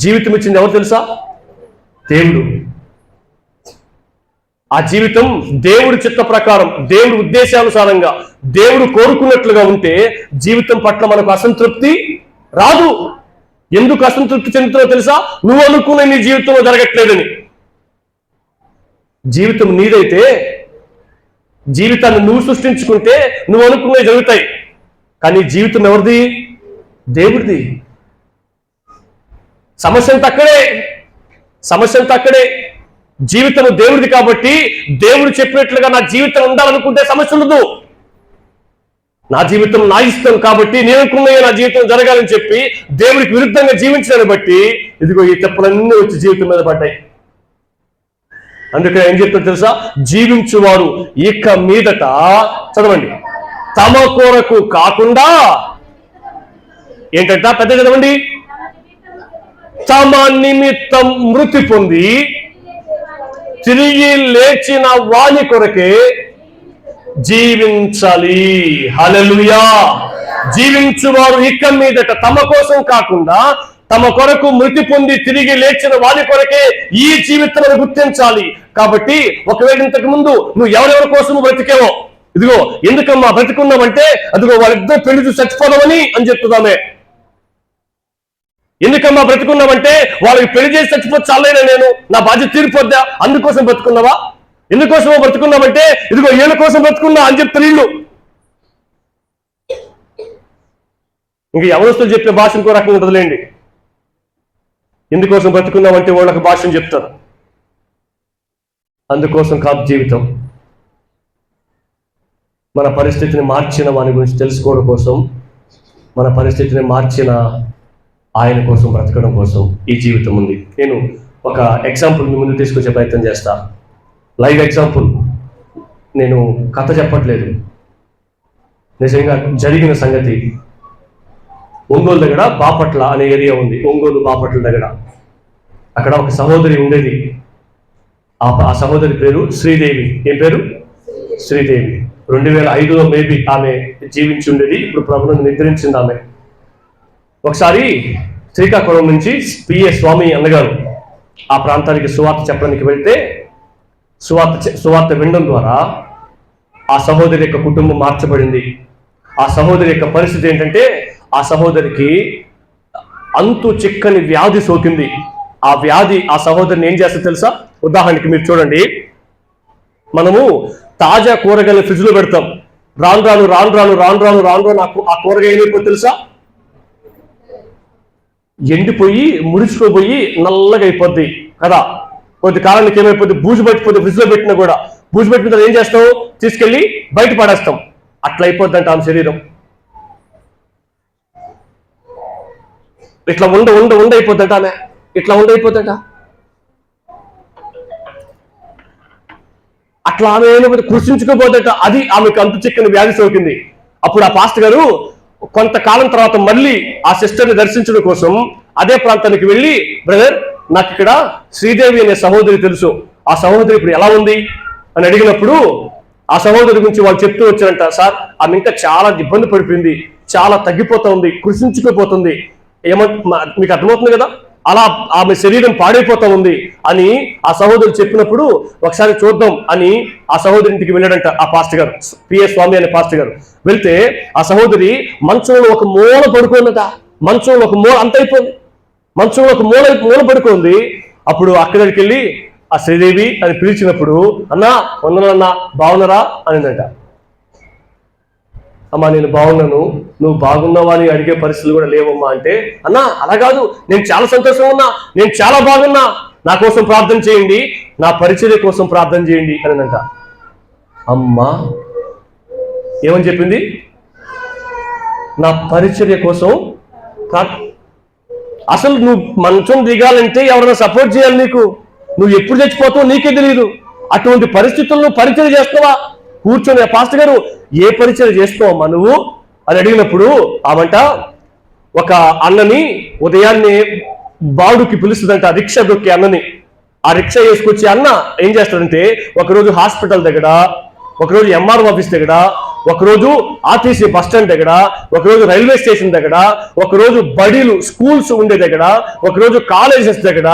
జీవితం ఇచ్చింది ఎవరు తెలుసా? దేవుడు. ఆ జీవితం దేవుడి చిత్త ప్రకారం, దేవుడి ఉద్దేశానుసారంగా, దేవుడు కోరుకున్నట్లుగా ఉంటే జీవితం పట్ల మనకు అసంతృప్తి రాదు. ఎందుకు అసంతృప్తి చెందుతుందో తెలుసా? నువ్వు అనుకున్న నీ జీవితంలో జరగట్లేదని. జీవితం నీదైతే, జీవితాన్ని నువ్వు సృష్టించుకుంటే నువ్వు అనుకున్నవి జరుగుతాయి. కానీ జీవితం ఎవరిది? దేవుడిది. సమస్య అంతా అక్కడే, సమస్య అంతా అక్కడే. జీవితం దేవుడిది కాబట్టి దేవుడు చెప్పినట్లుగా నా జీవితం ఉండాలనుకుంటే సమస్య ఉండదు. నా జీవితం నా ఇష్టం కాబట్టి నేను అనుకున్నవి నా జీవితం జరగాలని చెప్పి దేవుడికి విరుద్ధంగా జీవించడాన్ని బట్టి ఇదిగో ఈ తెప్పలన్నీ వచ్చి జీవితం మీద పడ్డాయి. అందుకే ఏం చెప్తారు తెలుసా? జీవించువారు ఇక మీదట, చదవండి, తమ కొరకు కాకుండా ఏంటంట, పెద్ద చదవండి, తమ నిమిత్తం మృతి పొంది తిరిగి లేచిన వాని కొరకే జీవించాలి. హల్లెలూయా. జీవించువారు ఇక మీదట తమ కోసం కాకుండా తమ కొరకు మృతి పొంది తిరిగి లేచిన వాని కొరకే ఈ జీవితాలను గుర్తించాలి. కాబట్టి ఒకవేళ ఇంతకు ముందు నువ్వు ఎవరెవరి కోసం బ్రతికేవో, ఇదిగో ఎందుకమ్మా బ్రతికున్నావంటే అదిగో వాళ్ళిద్దరు పెళ్లి చూసి చచ్చిపోదామని అని చెప్తుందామే. ఎందుకమ్మా బ్రతుకున్నావంటే వాళ్ళకి పెళ్లి చేసి చచ్చిపోతే చాలైనా నేను నా బాధ్యత తీరిపోద్దా, అందుకోసం బ్రతుకున్నావా? ఎందుకోసమో బ్రతుకున్నావంటే ఇదిగో వీళ్ళ కోసం బ్రతుకున్నా అని చెప్తారు వీళ్ళు. ఇంక యవనస్తులు చెప్పే భాష ఇంకో రకంగా ఉంటుందిలేండి. ఎందుకోసం బ్రతుకున్నావంటే వాళ్ళకి భాషను చెప్తారు. అందుకోసం కాదు జీవితం. మన పరిస్థితిని మార్చిన వాని గురించి తెలుసుకోవడం కోసం, మన పరిస్థితిని మార్చిన ఆయన కోసం బ్రతకడం కోసం ఈ జీవితం ఉంది. నేను ఒక ఎగ్జాంపుల్ మీ ముందు తీసుకొచ్చే ప్రయత్నం చేస్తా. Live example. నేను కథ చెప్పట్లేదు, నిజంగా జరిగిన సంగతి. ఒంగోలు దగ్గర బాపట్ల అనే ఏరియా ఉంది. ఒంగోలు బాపట్ల దగ్గర అక్కడ ఒక సహోదరి ఉండేది. ఆ సహోదరి పేరు శ్రీదేవి. ఏం పేరు? శ్రీదేవి. 2005లో మేబీ ఆమె జీవించి ఉండేది. ఇప్పుడు ప్రభువును నిద్రించింది ఆమె. ఒకసారి శ్రీకాకుళం నుంచి పిఏ స్వామి అన్నగారు ఆ ప్రాంతానికి సువార్త చెప్పడానికి వెళ్తే సువార్త వినడం ద్వారా ఆ సహోదరి యొక్క కుటుంబం మార్చబడింది. ఆ సహోదరి యొక్క పరిస్థితి ఏంటంటే, ఆ సహోదరికి అంతు చిక్కని వ్యాధి సోకింది. ఆ వ్యాధి ఆ సహోదరిని ఏం చేస్తే తెలుసా? ఉదాహరణకి మీరు చూడండి, మనము తాజా కూరగాయలు ఫ్రిడ్జ్ లో పెడతాం. రాను రాను ఆ కూరగాయ ఏమైపోతే తెలుసా? ఎండిపోయి ముడిచిపోయి నల్లగా అయిపోద్ది కదా. కొద్ది కాలానికి ఏమైపోద్ది? బూజు పట్టిపోద్ది. ఫ్రిడ్జ్ లో పెట్టినా కూడా బూజు పెట్టిన తర్వాత ఏం చేస్తావు? తీసుకెళ్లి బయట పడేస్తాం. అట్లా అయిపోద్దంట ఆమె శరీరం. ఇట్లా ఉండ అయిపోద్దంట ఆమె. ఇట్లా ఉండైపోద్దంట. అట్లా ఆమె ఏమైపోతే కృషించుకోపోద్దట. అది ఆమెకు అంతు చిక్కని వ్యాధి సోకింది. అప్పుడు ఆ పాస్టర్ గారు కొంతకాలం తర్వాత మళ్ళీ ఆ సిస్టర్ని దర్శించడం కోసం అదే ప్రాంతానికి వెళ్ళి, బ్రదర్ నాకు ఇక్కడ శ్రీదేవి అనే సహోదరి తెలుసు, ఆ సహోదరి ఇప్పుడు ఎలా ఉంది అని అడిగినప్పుడు ఆ సహోదరి గురించి వాళ్ళు చెప్తూ వచ్చారంట. సార్ ఆమె ఇంకా చాలా ఇబ్బంది పడిపోయింది, చాలా తగ్గిపోతా ఉంది, కృషించుకుపోతుంది. మీకు అర్థమవుతుంది కదా, అలా ఆమె శరీరం పాడైపోతా ఉంది అని ఆ సహోదరు చెప్పినప్పుడు ఒకసారి చూద్దాం అని ఆ సహోదరి ఇంటికి వెళ్ళాడంట ఆ పాస్టర్ గారు, పిఏ స్వామి అనే పాస్టర్ గారు. వెళ్తే ఆ సహోదరి మంచంలో ఒక మూల పడుకోందట. మంచంలో ఒక మూల అంత అయిపోయింది. మంచంలో ఒక మూల పడుకుంది. అప్పుడు అక్కడికి వెళ్ళి ఆ శ్రీదేవి అని పిలిచినప్పుడు, అన్నా వందనన్నా బాగున్నారా అనిందంట. అమ్మా నేను బాగున్నాను, నువ్వు బాగున్నావా అని అడిగే పరిస్థితులు కూడా లేవమ్మా అంటే, అన్నా అలా కాదు, నేను చాలా సంతోషంగా ఉన్నా, నేను చాలా బాగున్నా, నా కోసం ప్రార్థన చేయండి, నా పరిచర్య కోసం ప్రార్థన చేయండి అనిందంట. అమ్మా ఏమని చెప్పింది? నా పరిచర్య కోసం. అసలు నువ్వు మంచం దిగాలంటే ఎవరైనా సపోర్ట్ చేయాలి నీకు. నువ్వు ఎప్పుడు చచ్చిపోతావో నీకే తెలియదు. అటువంటి పరిస్థితుల్లో పరిచర్య చేస్తావా? కూర్చొని పాస్టర్ గారు ఏ పరిచయం చేస్తావమ్మా నువ్వు అని అడిగినప్పుడు ఆమంట ఒక అన్నని ఉదయాన్నే బాడుకి పిలుస్తుందంట, రిక్షా దొక్కే అన్నని. ఆ రిక్షా వేసుకొచ్చి అన్న ఏం చేస్తాడంటే ఒకరోజు హాస్పిటల్ దగ్గర, ఒకరోజు ఎంఆర్ఓ ఆఫీస్ దగ్గర, ఒకరోజు ఆర్టీసీ బస్ స్టాండ్ దగ్గర, ఒకరోజు రైల్వే స్టేషన్ దగ్గర, ఒకరోజు బడిలు స్కూల్స్ ఉండే దగ్గర, ఒకరోజు కాలేజెస్ దగ్గర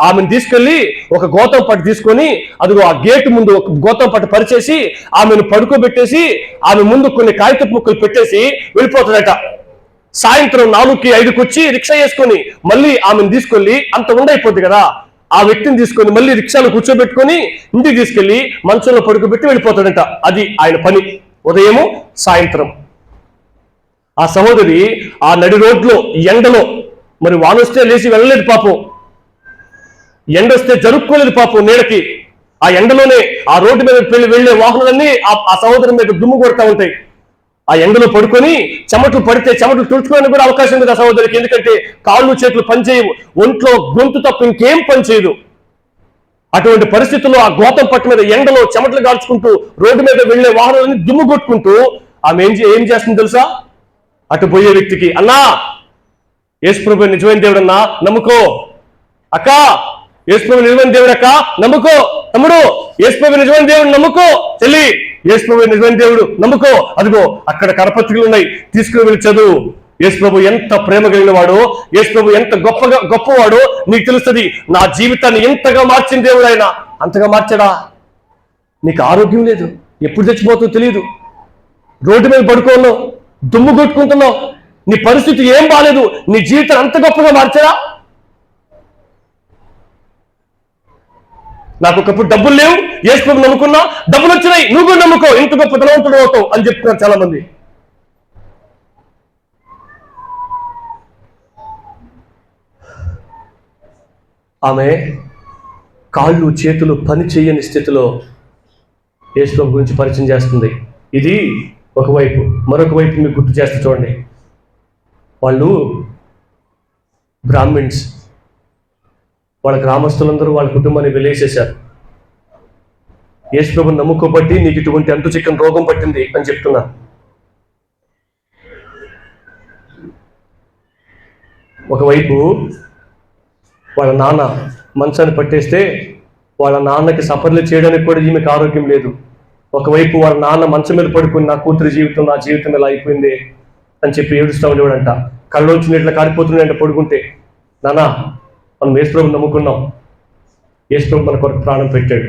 ఆమెను తీసుకెళ్లి ఒక గోతం పట్టు తీసుకొని అదిగో ఆ గేట్ ముందు ఒక గోతం పట్టు పరిచేసి ఆమెను పడుకోబెట్టేసి ఆమె ముందు కొన్ని కాగితపు ముక్కలు పెట్టేసి వెళ్ళిపోతుందట. సాయంత్రం 4కి 5కి వచ్చి రిక్షా వేసుకొని మళ్ళీ ఆమెను తీసుకెళ్లి, అంత ఉండైపోద్ది కదా, ఆ వ్యక్తిని తీసుకొని మళ్ళీ రిక్షాలో కూర్చోబెట్టుకొని ఇంటికి తీసుకెళ్లి మంచంలో పడుకోబెట్టి వెళ్ళిపోతాడంట. అది ఆయన పని, ఉదయము సాయంత్రం. ఆ సహోదరి ఆ నడి రోడ్లో ఎండలో, మరి వానొస్తే లేచి వెళ్ళలేదు పాపం, ఎండొస్తే జరుపుకోలేదు పాపం నీడకి. ఆ ఎండలోనే ఆ రోడ్డు మీద వెళ్లే వాహనాలన్నీ ఆ సహోదరి మీద దుమ్ము కొడతా ఉంటాయి. ఆ ఎండలో పడుకొని చెమటలు పడితే చెమటలు తుడుచుకోవడానికి కూడా అవకాశం ఉంది ఆ సహోదరికి. ఎందుకంటే కాళ్ళు చేతులు పనిచేయవు, ఒంట్లో గొంతు తప్ప ఇంకేం పనిచేయదు. అటువంటి పరిస్థితుల్లో ఆ గోతం పట్టు మీద ఎండలో చెమటలు కాల్చుకుంటూ రోడ్డు మీద వెళ్లే వాహనాలన్నీ దుమ్ము కొట్టుకుంటూ ఆమె ఏం చేస్తుంది తెలుసా? అటు పోయే వ్యక్తికి, అన్నా యేసుప్రభు నిజమైన దేవుడు అన్నా నమ్ముకో, అక్క యేసుప్రభు నిజమైన దేవుడు అక్క నమ్ముకో, తమ్ముడు యేసుప్రభు నిజమైన దేవుడు నమ్ముకో, చెల్లి యేసుప్రభు నిజమైన దేవుడు నమ్ముకో, అదిగో అక్కడ కరపత్రికలు ఉన్నాయి, తీసుకుని వెళ్ళి చదువు. యేసుప్రభు ఎంత ప్రేమ కలిగిన వాడో, యేసుప్రభు ఎంత గొప్పవాడో నీకు తెలుస్తుంది. నా జీవితాన్ని ఎంతగా మార్చిన దేవుడు ఆయన. అంతగా మార్చాడా? నీకు ఆరోగ్యం లేదు, ఎప్పుడు చచ్చిపోతుందో తెలియదు, రోడ్డు మీద పడుకోన్నావు, దుమ్ము కొట్టుకుంటున్నావు, నీ పరిస్థితి ఏం బాలేదు, నీ జీవితం అంత గొప్పగా మార్చరా? నాకు ఒకప్పుడు డబ్బులు లేవు, యేసు ప్రభువుని నమ్ముకున్నా, డబ్బులు వచ్చినాయి, నువ్వు కూడా నమ్ముకో, ఇంత గొప్ప ధనవంతుడు అవుతావు అని చెప్తున్నారు చాలా మంది. ఆమె కాళ్ళు చేతులు పని చేయని స్థితిలో యేసు ప్రభు గురించి పరిచయం చేస్తుంది. ఇది ఒకవైపు. మరొక వైపు మీకు గుర్తు చేస్తే చూడండి, వాళ్ళు బ్రాహ్మిన్స్, వాళ్ళ గ్రామస్తులందరూ వాళ్ళ కుటుంబాన్ని వెలేసేశారు. యేసు ప్రభువుని నమ్ముకోబట్టి నీకు ఇటువంటి అంతు చిక్కని రోగం పట్టింది అని చెప్తున్నారు. ఒకవైపు వాళ్ళ నాన్న మంచాన్ని పట్టేస్తే వాళ్ళ నాన్నకి సపర్లు చేయడానికి కూడా ఈమెకి ఆరోగ్యం లేదు. ఒకవైపు వాళ్ళ నాన్న మంచం మీద పడుకుని నా కూతురి జీవితం, నా జీవితం ఇలా అయిపోయింది అని చెప్పి ఏడుస్తూ ఉండేవాడంట. కళ్ళొచ్చి ఇట్లా కారిపోతున్నాడంట పడుకుంటే. నాన్న, మనం యేసు ప్రభువుని నమ్ముకున్నాం, యేసు ప్రభు మన కొరకు ప్రాణం పెట్టాడు,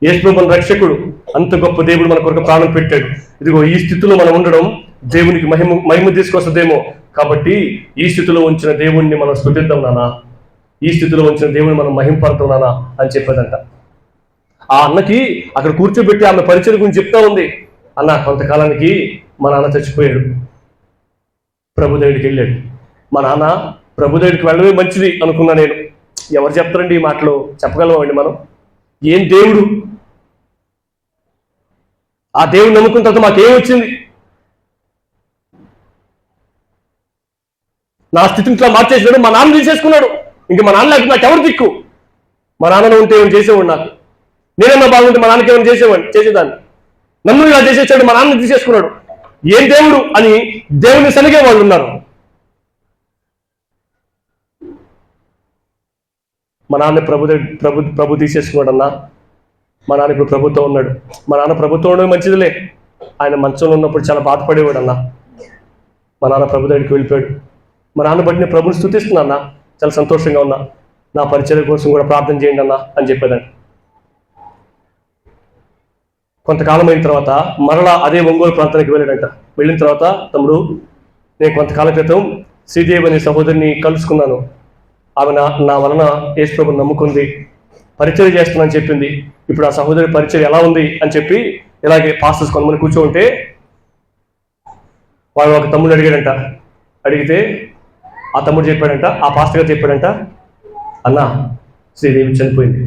యేసు ప్రభు మన రక్షకుడు, అంత గొప్ప దేవుడు మన కొరకు ప్రాణం పెట్టాడు. ఇదిగో ఈ స్థితిలో మనం ఉండడం దేవునికి మహిమ తీసుకొస్తుందేమో, కాబట్టి ఈ స్థితిలో ఉంచిన దేవుణ్ణి మనం స్తుతిద్దాం నాన్న, ఈ స్థితిలో ఉంచిన దేవుని మనం మహింపడతాం నాన్న అని చెప్పేదంట. ఆ అన్నకి అక్కడ కూర్చోబెట్టి ఆమె పరిచయం గురించి చెప్తా ఉంది. అన్న, కొంతకాలానికి మా నాన్న చచ్చిపోయాడు, ప్రభు దగ్గరికి వెళ్ళాడు. మా నాన్న ప్రభు దగ్గరికి వెళ్ళడమే మంచిది అనుకున్నా నేను. ఎవరు చెప్తారండి ఈ మాటలు? చెప్పగలమండి మనం? ఏం దేవుడు? ఆ దేవుడు నమ్ముకున్న తర్వాత మాకేం వచ్చింది? నా స్థితిని ఇట్లా మార్చేసినాడు, మా నాన్న తీసేసుకున్నాడు. ఇంక మా నాన్న లేకపోతే నాకు ఎవరు దిక్కు? మా నాన్న ఉంటే ఏమైనా చేసేవాడు, నాకు నేనన్నా బాగుంటే మా నాన్నకి ఏమైనా చేసేదాన్ని. నన్ను ఇలా చేసేసాడు, మా నాన్న తీసేసుకున్నాడు, ఏం దేవుడు అని దేవుని సనిగే వాళ్ళు ఉన్నారు. మా నాన్న ప్రభు తీసేసుకున్నాడు అన్నా. మా నాన్న ఇప్పుడు ప్రభుత్వం ఉన్నాడు. మా నాన్న ప్రభుత్వం ఉండడం మంచిదిలే, ఆయన మంచంలో ఉన్నప్పుడు చాలా బాధపడేవాడు అన్నా. మా నాన్న ప్రభు దగ్గరికి వెళ్ళిపోయాడు. మా నాన్న బట్టి నేను ప్రభుని స్తుతిస్తున్నా అన్న, చాలా సంతోషంగా ఉన్నా, నా పరిచయం కోసం కూడా ప్రార్థన చేయండి అన్న అని చెప్పేదాన్ని. కొంతకాలం అయిన తర్వాత మరలా అదే ఒంగోలు ప్రాంతానికి వెళ్ళాడంట. వెళ్ళిన తర్వాత, తమ్ముడు, నేను కొంతకాలం క్రితం శ్రీదేవి అనే సహోదరిని కలుసుకున్నాను, ఆమె నా వలన యేసు ప్రభువుని నమ్ముకుంది, పరిచయం చేస్తున్నానని చెప్పింది. ఇప్పుడు ఆ సహోదరి పరిచయం ఎలా ఉంది అని చెప్పి ఇలాగే పాస్టర్స్ కొంతమంది కూర్చోంటే వాడు ఒక తమ్ముడు అడిగాడంట. అడిగితే ఆ తమ్ముడు చెప్పాడంట, ఆ పాస్టర్ గారు చెప్పాడంట, అన్న, శ్రీదేవి చనిపోయింది.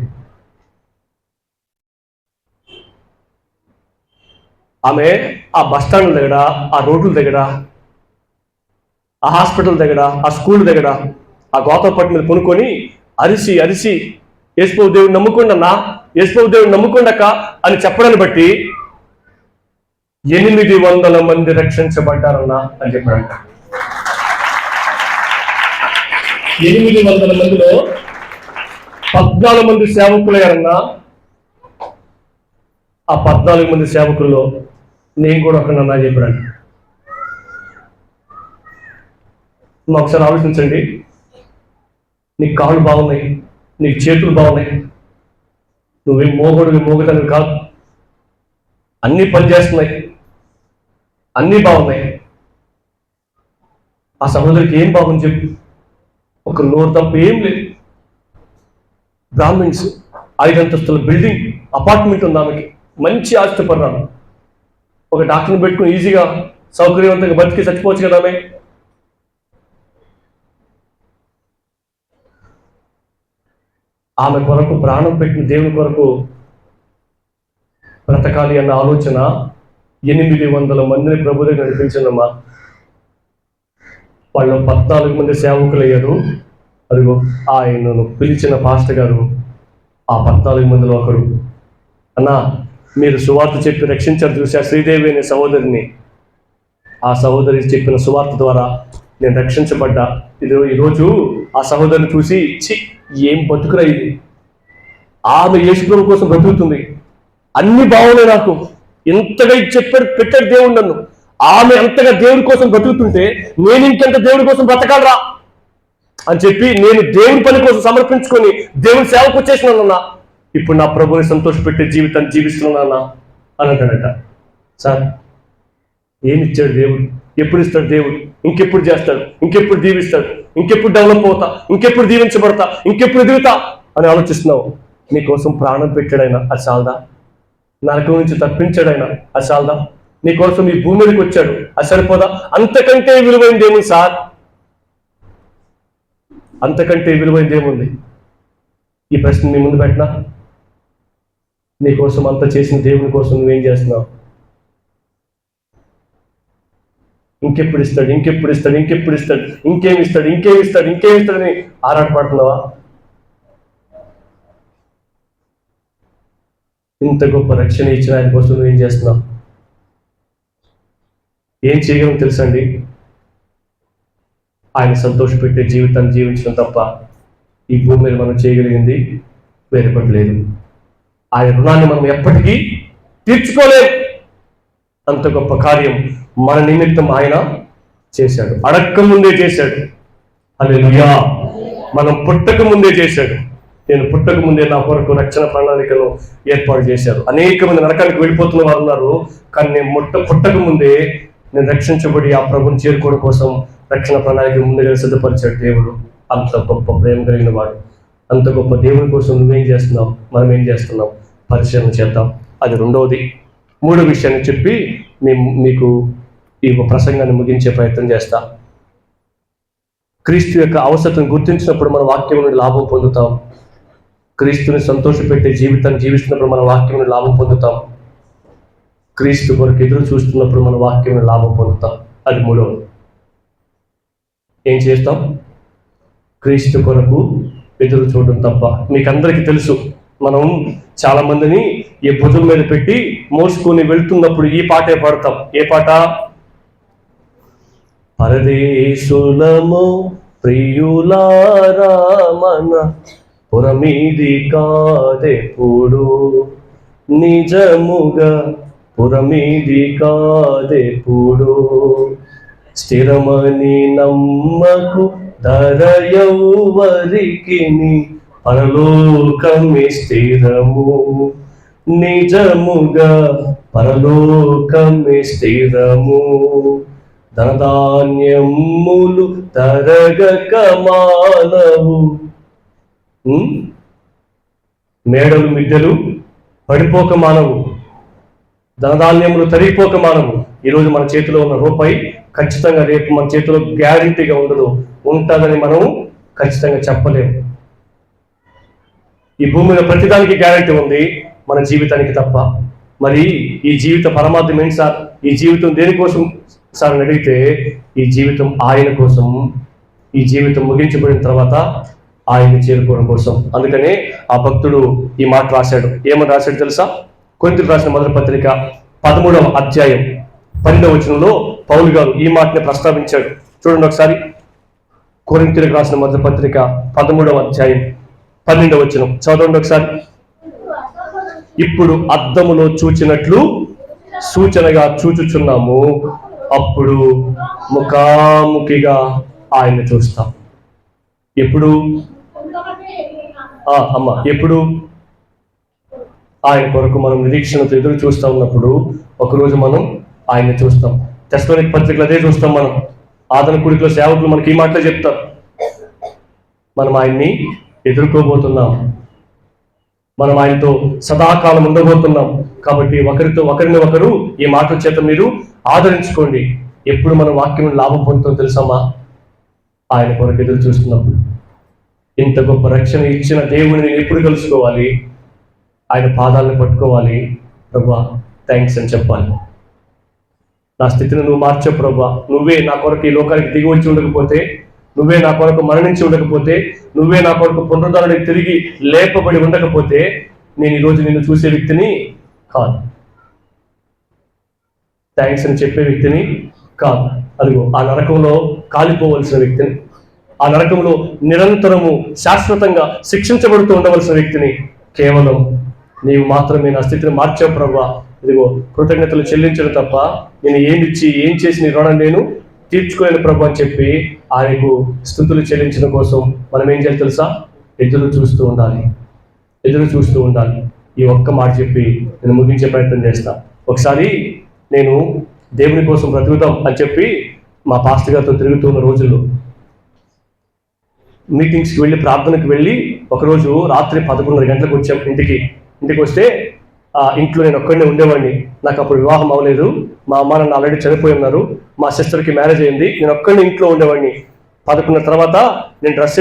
ఆమె ఆ బస్టాండ్ల దగ్గర, ఆ రోడ్ల దగ్గర, ఆ హాస్పిటల్ దగ్గర, ఆ స్కూల్ దగ్గర, ఆ గోతపట్టు మీద కొనుక్కొని అరిసి అరిసి యేసుప్రభు దేవుడిని నమ్ముకోండి అన్నా, యేసుప్రభు దేవుడిని నమ్ముకోండక్క అని చెప్పడాన్ని బట్టి 800 మంది రక్షించబడ్డారన్నా అని చెప్పాడంట. 800 మందిలో 14 మంది సేవకులయ్యారన్నా. ఆ 14 మంది సేవకుల్లో నేను కూడా ఒకనన్నా చెప్పాడంట. ఒకసారి ఆలోచించండి, నీకు కాళ్ళు బాగున్నాయి, నీకు చేతులు బాగున్నాయి, నువ్వేం మోగదానికి కాదు, అన్నీ పనిచేస్తున్నాయి, అన్నీ బాగున్నాయి. ఆ సహోదరికి ఏం బాగుంది చెప్పు? ఒక నోరు తప్ప ఏం లేదు. బ్రాహ్మిన్స్, 5 అంతస్తుల బిల్డింగ్, అపార్ట్మెంట్ ఉంది ఆమెకి, మంచి ఆస్తిపడ్డాను. ఒక డాక్టర్ని పెట్టుకుని ఈజీగా సౌకర్యవంతంగా బతికి చచ్చిపోవచ్చు కదా ఆమె. ఆమె కొరకు ప్రాణం పెట్టిన దేవుని కొరకు బ్రతకాలి అన్న ఆలోచన 800 మందిని ప్రభు దగ్గర నడిపించిందమ్మా. వాళ్ళు 14 మంది సేవకులు అయ్యారు. అదిగో ఆయనను పిలిచిన పాస్టర్ గారు ఆ 14 మందిలో ఒకరు. అన్నా, మీరు సువార్త చెప్పి రక్షించారు చూసా శ్రీదేవి అనే సహోదరిని, ఆ సహోదరి చెప్పిన సువార్త ద్వారా నేను రక్షించబడ్డా. ఈరోజు ఆ సహోదరిని చూసి, చి ఏం బతుకురా ఇది, ఆమె యేసుప్రభు కోసం బ్రతుకుతుంది, అన్ని బాగున్నాయి, నాకు ఇంతగా పెట్టాడు దేవుడు నన్ను, ఆమె అంతగా దేవుడి కోసం బ్రతుకుతుంటే నేను ఇంకెంత దేవుడి కోసం బ్రతకాలరా అని చెప్పి నేను దేవుడి పని కోసం సమర్పించుకొని దేవుడి సేవకు వచ్చేసినానన్నా. ఇప్పుడు నా ప్రభుని సంతోషపెట్టే జీవితాన్ని జీవిస్తున్నానన్నా అని అంటాడట. సార్, ఏమిచ్చాడు దేవుడు? ఎప్పుడు ఇస్తాడు దేవుడు? ఇంకెప్పుడు చేస్తాడు, ఇంకెప్పుడు దీవిస్తాడు, ఇంకెప్పుడు డెవలప్ అవుతా, ఇంకెప్పుడు దీవించబడతా, ఇంకెప్పుడు ఎదుగుతా అని ఆలోచిస్తున్నావు. నీకోసం ప్రాణం పెట్టాడైనా అది చాలదా? నరకం నుంచి తప్పించాడైనా అది చాలదా? నీకోసం ఈ భూమి మీదకి వచ్చాడు అది సరిపోదా? అంతకంటే విలువైంది ఏముంది సార్? అంతకంటే విలువైంది ఏముంది? ఈ ప్రశ్న నీ ముందు పెట్టినా, నీకోసం అంత చేసిన దేవుని కోసం నువ్వేం చేస్తున్నావు? ఇంకెప్పుడు ఇస్తాడు, ఇంకెప్పుడు ఇస్తాడు, ఇంకెప్పుడు ఇస్తాడు, ఇంకేమి ఇస్తాడు, ఇంకేమి ఇస్తాడు, ఇంకేమి ఇస్తాడని ఆరాటపడుతున్నావా? ఇంత గొప్ప రక్షణ ఇచ్చిన ఆయన కోసం నువ్వేం చేస్తున్నావు? ఏం చేయగలం తెలుసండి? ఆయన సంతోషపెట్టే జీవితాన్ని జీవించడం తప్ప ఈ భూమి మీద మనం చేయగలిగింది వేరే పని లేదు. ఆయన రుణాన్ని మనం ఎప్పటికీ తీర్చుకోలేము. అంత గొప్ప కార్యం మన నిమిత్తం ఆయన చేశాడు. అడక్క ముందే చేశాడు. హల్లెలూయా. మనం పుట్టక ముందే చేశాడు. నేను పుట్టక ముందే నా కొరకు రక్షణ ప్రణాళికను ఏర్పాటు చేశారు. అనేక మంది నరకానికి వెళ్ళిపోతున్న వారు ఉన్నారు. కానీ నేను పుట్టక ముందే నేను రక్షించబడి ఆ ప్రభుని చేరుకోవడం కోసం రక్షణ ప్రణాళిక ముందుగా సిద్ధపరిచాడు దేవుడు. అంత గొప్ప ప్రేమ కలిగిన వాడు. అంత గొప్ప దేవుని కోసం నువ్వేం చేస్తున్నావు, మనం ఏం చేస్తున్నాం పరిశీలన చేద్దాం. అది రెండవది. మూడో విషయాన్ని చెప్పి మీకు ఈ ప్రసంగాన్ని ముగించే ప్రయత్నం చేస్తా. క్రీస్తు యొక్క అవసరతను గుర్తించినప్పుడు మన వాక్యం నుండి లాభం పొందుతాం. క్రీస్తుని సంతోషపెట్టే జీవితాన్ని జీవిస్తున్నప్పుడు మన వాక్యం నుండి లాభం పొందుతాం. క్రీస్తు కొరకు ఎదురు చూస్తున్నప్పుడు మన వాక్యం నుండి లాభం పొందుతాం. అది మూడవది. ఏం చేస్తాం? క్రీస్తు కొరకు ఎదురు చూడడం తప్ప. మీకు అందరికీ తెలుసు, మనం చాలా మందిని ఈ భుజం మీద పెట్టి మోసుకొని వెళ్తున్నప్పుడు ఈ పాటే పాడతాం. ఏ పాట? పరదేశులము ప్రియులారా మన పురమీది కాదెప్పుడు, నిజముగా పురమీది కాదెప్పుడు, స్థిరమని నమ్మకు ధరయౌవరికి పరలోకమే స్థిరము, నిజముగా పరలోకమే స్థిరము, ధనధాన్యములు తరగక మానవు, మేడలు మిద్దెలు పడిపోక మానవు, ధనధాన్యములు తరిగిపోక మానవు. ఈరోజు మన చేతిలో ఉన్న రూపాయి ఖచ్చితంగా రేపు మన చేతిలో గ్యారంటీగా ఉండదు. ఉంటుందని మనం ఖచ్చితంగా చెప్పలేము. ఈ భూమి మీద ప్రతిదానికి గ్యారంటీ ఉంది, మన జీవితానికి తప్ప. మరి ఈ జీవిత పరమార్థం ఏంటి సార్? ఈ జీవితం దేనికోసం సార్ అని అడిగితే, ఈ జీవితం ఆయన కోసం. ఈ జీవితం ముగించబడిన తర్వాత ఆయన్ని చేరుకోవడం కోసం. అందుకనే ఆ భక్తుడు ఈ మాట రాశాడు. ఏమని రాశాడు తెలుసా? కొరింథీయులకు రాసిన మొదటి పత్రిక 13వ అధ్యాయం 12వ వచనంలో పౌలు గారు ఈ మాటని ప్రస్తావించాడు. చూడండి ఒకసారి. కొరింథీయులకు రాసిన మొదటి పత్రిక 13వ అధ్యాయం 12వ వచనం చదవండి ఒకసారి. ఇప్పుడు అద్దములో చూచినట్లు సూచనగా చూచుచున్నాము, అప్పుడు ముఖాముఖిగా ఆయన్ని చూస్తాం. ఎప్పుడు ఎప్పుడు? ఆయన కొరకు మనం నిరీక్షణతో ఎదురు చూస్తూ ఉన్నప్పుడు ఒకరోజు మనం ఆయన్ని చూస్తాం. తెస్సలోనిక పత్రికలు అదే చూస్తాం. మనం ఆదరణ కూడికలో సేవకులు మనకి ఈ మాటలే చెప్తారు. మనం ఆయన్ని ఎదుర్కోబోతున్నాం. మనం ఆయనతో సదాకాలం ఉండబోతున్నాం. కాబట్టి ఒకరిని ఒకరు ఈ మాటల చేత మీరు ఆదరించుకోండి. ఎప్పుడు మన వాక్యం లాభం పొందుతాం తెలుసమ్మా? ఆయన కొరకు ఎదురు చూస్తున్నప్పుడు. ఇంత గొప్ప రక్షణ ఇచ్చిన దేవుని నేను ఎప్పుడు కలుసుకోవాలి? ఆయన పాదాలను పట్టుకోవాలి. ప్రభువా థ్యాంక్స్ అని చెప్పాలి. నా స్థితిని నువ్వు మార్చే ప్రభువా, నువ్వే నా కొరకు ఈ లోకానికి దిగి వచ్చి ఉండకపోతే, నువ్వే నా కొరకు మరణించి ఉండకపోతే, నువ్వే నా కొరకు పునరుద్ధరణకి తిరిగి లేపబడి ఉండకపోతే నేను ఈరోజు నిన్ను చూసే వ్యక్తిని కాదు. థ్యాంక్స్ అని చెప్పే వ్యక్తిని కాదు. అదిగో ఆ నరకంలో కాలిపోవలసిన వ్యక్తిని, ఆ నరకంలో నిరంతరము శాశ్వతంగా శిక్షించబడుతూ ఉండవలసిన వ్యక్తిని కేవలం నీవు మాత్రమే నా స్థితిని మార్చావు ప్రభువా. ఇదిగో కృతజ్ఞతలు చెల్లించడం తప్ప నేను ఏమిచ్చి ఏం చేసి నీ రుణం నేను తీర్చుకోలేను ప్రభు అని చెప్పి ఆయనకు స్తుతులు చెల్లించడం కోసం మనం ఏం చేయాలి తెలుసా? ఎదురు చూస్తూ ఉండాలి. ఈ ఒక్క మాట చెప్పి నేను ముగించే ప్రయత్నం చేస్తా. ఒకసారి నేను దేవుని కోసం బ్రతుకుతాం అని చెప్పి మా పాస్టర్ గారితో తిరుగుతున్న రోజుల్లో మీటింగ్స్కి వెళ్ళి ప్రార్థనకి వెళ్ళి ఒకరోజు రాత్రి 11:30 గంటలకు వచ్చాం ఇంటికి వస్తే ఇంట్లో నేను ఒక్కడినే ఉండేవాడిని. నాకు అప్పుడు వివాహం అవ్వలేదు, మా అమ్మ నాన్న ఆల్రెడీ చనిపోయి ఉన్నారు, మా సిస్టర్కి మ్యారేజ్ అయింది, నేను ఒక్కడిని ఇంట్లో ఉండేవాడిని. 11 తర్వాత నేను డ్రెస్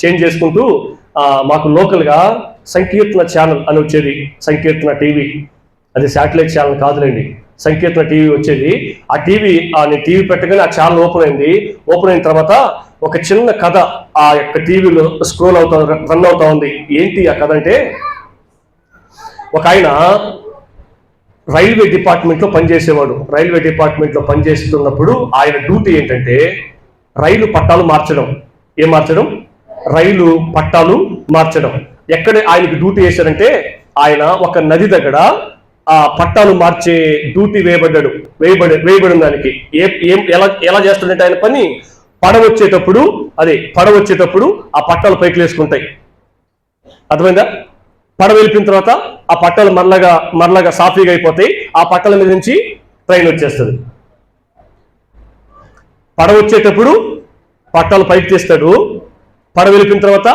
చేంజ్ చేసుకుంటూ మాకు లోకల్గా సంకీర్తన ఛానల్ అని వచ్చేది, సంకీర్తన టీవీ, అది శాటిలైట్ ఛానల్ కాదులేండి, సంకీర్తన టీవీ వచ్చేది. ఆ టీవీ నేను టీవీ పెట్టగానే ఆ ఛానల్ ఓపెన్ అయింది. ఓపెన్ అయిన తర్వాత ఒక చిన్న కథ ఆ యొక్క టీవీలో స్క్రోల్ రన్ అవుతా ఉంది. ఏంటి ఆ కథ అంటే, ఒక ఆయన రైల్వే డిపార్ట్మెంట్లో పనిచేసేవాడు. రైల్వే డిపార్ట్మెంట్లో పనిచేస్తున్నప్పుడు ఆయన డ్యూటీ ఏంటంటే రైలు పట్టాలు మార్చడం. ఏం మార్చడం? రైలు పట్టాలు మార్చడం. ఎక్కడ ఆయనకి డ్యూటీ వేశారంటే, ఆయన ఒక నది దగ్గర ఆ పట్టాలు మార్చే డ్యూటీ వేయబడిన దానికి ఎలా చేస్తుందంటే ఆయన పని, పడవ వచ్చేటప్పుడు ఆ పట్టాలు పైకి లేసుకుంటాయి. అర్థమైందా? పడవ వెళ్ళిన తర్వాత ఆ పట్టాలు మరలగా సాఫీగా అయిపోతాయి. ఆ పట్టాల మీద నుంచి ట్రైన్ వచ్చేస్తుంది. పడవ వచ్చేటప్పుడు పట్టాలు పైకి తీస్తాడు, పడవ వెళ్ళిన తర్వాత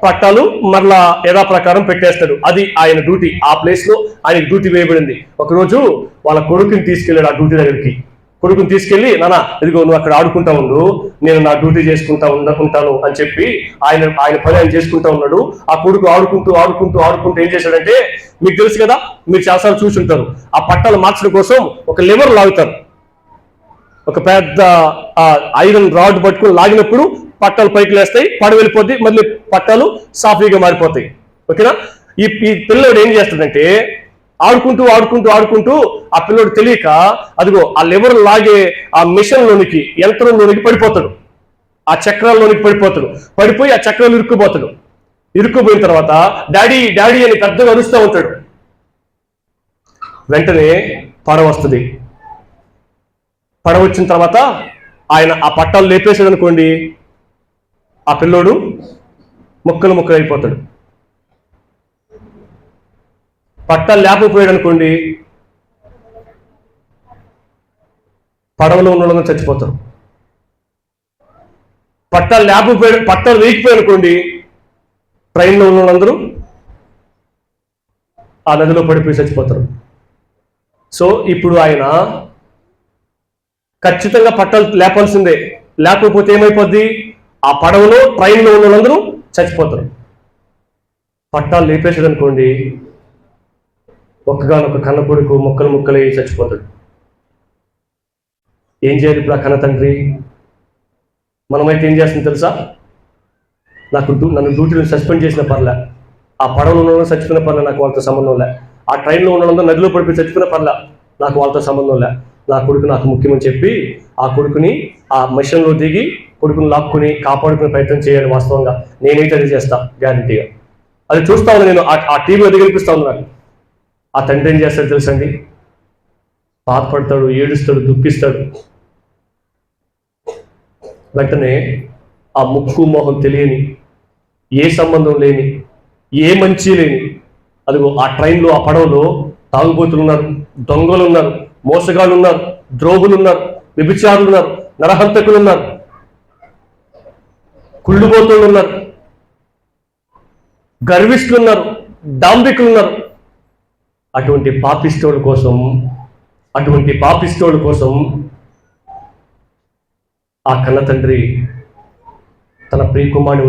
పట్టాలు మరలా యథాప్రకారం పెట్టేస్తాడు. అది ఆయన డ్యూటీ. ఆ ప్లేస్ లో ఆయనకి డ్యూటీ వేయబడింది. ఒకరోజు వాళ్ళ కొడుకుని తీసుకెళ్ళాడు ఆ డ్యూటీ దగ్గరికి. కొడుకుని తీసుకెళ్ళి, నాన్న ఇదిగో నువ్వు అక్కడ ఆడుకుంటా ఉండు, నేను నా డ్యూటీ చేసుకుంటా ఉంటాను అని చెప్పి ఆయన పని ఆయన చేసుకుంటా ఉన్నాడు. ఆ కొడుకు ఆడుకుంటూ ఏం చేశాడంటే, మీకు తెలుసు కదా, మీరు చాలాసార్లు చూసి ఉంటారు, ఆ పట్టాలు మార్చడం కోసం ఒక లెవర్ లాగుతారు. ఒక పెద్ద ఐరన్ రాడ్ పట్టుకుని లాగినప్పుడు పట్టాలు పైకి లేస్తాయి, పడవ వెళ్ళిపోద్ది, మళ్ళీ పట్టాలు సాఫీగా మారిపోతాయి. ఓకేనా? ఈ పిల్లోడు ఏం చేస్తాడంటే, ఆడుకుంటూ ఆ పిల్లోడు తెలియక అదిగో ఆ లెవర్ లాగే ఆ మిషన్లోనికి, యంత్రంలోనికి పడిపోతాడు. ఆ చక్రాల్లోనికి పడిపోయి ఆ చక్రాలు ఇరుక్కుపోయిన తర్వాత డాడీ అని పెద్దగా అరుస్తూ ఉంటాడు. వెంటనే పడవ వస్తుంది. పడవ వచ్చిన తర్వాత ఆయన ఆ పట్టాలు లేపేసాడు అనుకోండి, ఆ పిల్లోడు ముక్కలు అయిపోతాడు. పట్టాలు లేకపోయాడు అనుకోండి, పడవలో ఉన్న వాళ్ళందరూ చచ్చిపోతారు. పట్టాలు వేయకపోయాడు అనుకోండి, ట్రైన్లో ఉన్న వాళ్ళందరూ ఆ నదిలో పడిపోయి చచ్చిపోతారు. సో ఇప్పుడు ఆయన ఖచ్చితంగా పట్టాలు లేపాల్సిందే, లేకపోతే ఏమైపోద్ది, ఆ పడవలో ట్రైన్లో ఉన్న వాళ్ళందరూ చచ్చిపోతారు. పట్టాలు లేపేసాడు అనుకోండి, ఒక్కగానొక్క కన్న కొడుకు ముక్కలై చచ్చిపోతాడు. ఏం చేయాలి ఇప్పుడు ఆ కన్న తండ్రి? మనమైతే ఏం చేస్తుంది తెలుసా? నన్ను డ్యూటీలో సస్పెండ్ చేసిన పర్లే, ఆ పడవలో ఉన్న చచ్చిపోయిన పర్లే, నాకు వాళ్ళతో సంబంధం లే, ఆ ట్రైన్లో ఉన్న నదిలో పడిపోయి చచ్చిపోయిన పర్లే, నాకు వాళ్ళతో సంబంధం లే, నా కొడుకు నాకు ముఖ్యమని చెప్పి ఆ కొడుకుని ఆ మిషన్లో దిగి కొడుకుని లాక్కుని కాపాడుకునే ప్రయత్నం చేయాలి. వాస్తవంగా నేనైతే అది చేస్తా, గ్యారంటీగా. అది చూస్తా ఉన్నా నేను, ఆ టీవీ అది కనిపిస్తా ఉంది నాకు. ఆ తండ్రి ఏం చేస్తాడు తెలుసండి? బాధపడతాడు, ఏడుస్తాడు, దుఃఖిస్తాడు. వెంటనే ఆ ముక్కు మొహం తెలియని, ఏ సంబంధం లేని, ఏ మంచి లేని, అదిగో ఆ ట్రైన్లో ఆ పడవలో తాగుబోతులు ఉన్నారు, దొంగలు ఉన్నారు, మోసగాళ్ళు ఉన్నారు, ద్రోహులు ఉన్నారు, వ్యభిచారులు ఉన్నారు, నరహంతకులు ఉన్నారు, కుళ్ళుబోతులు ఉన్నారు, గర్విష్ఠులు ఉన్నారు, డాంబికులు ఉన్నారు. అటువంటి పాపిష్టోళ్ళ కోసం ఆ కన్న తండ్రి తన ప్రియకుమార్ని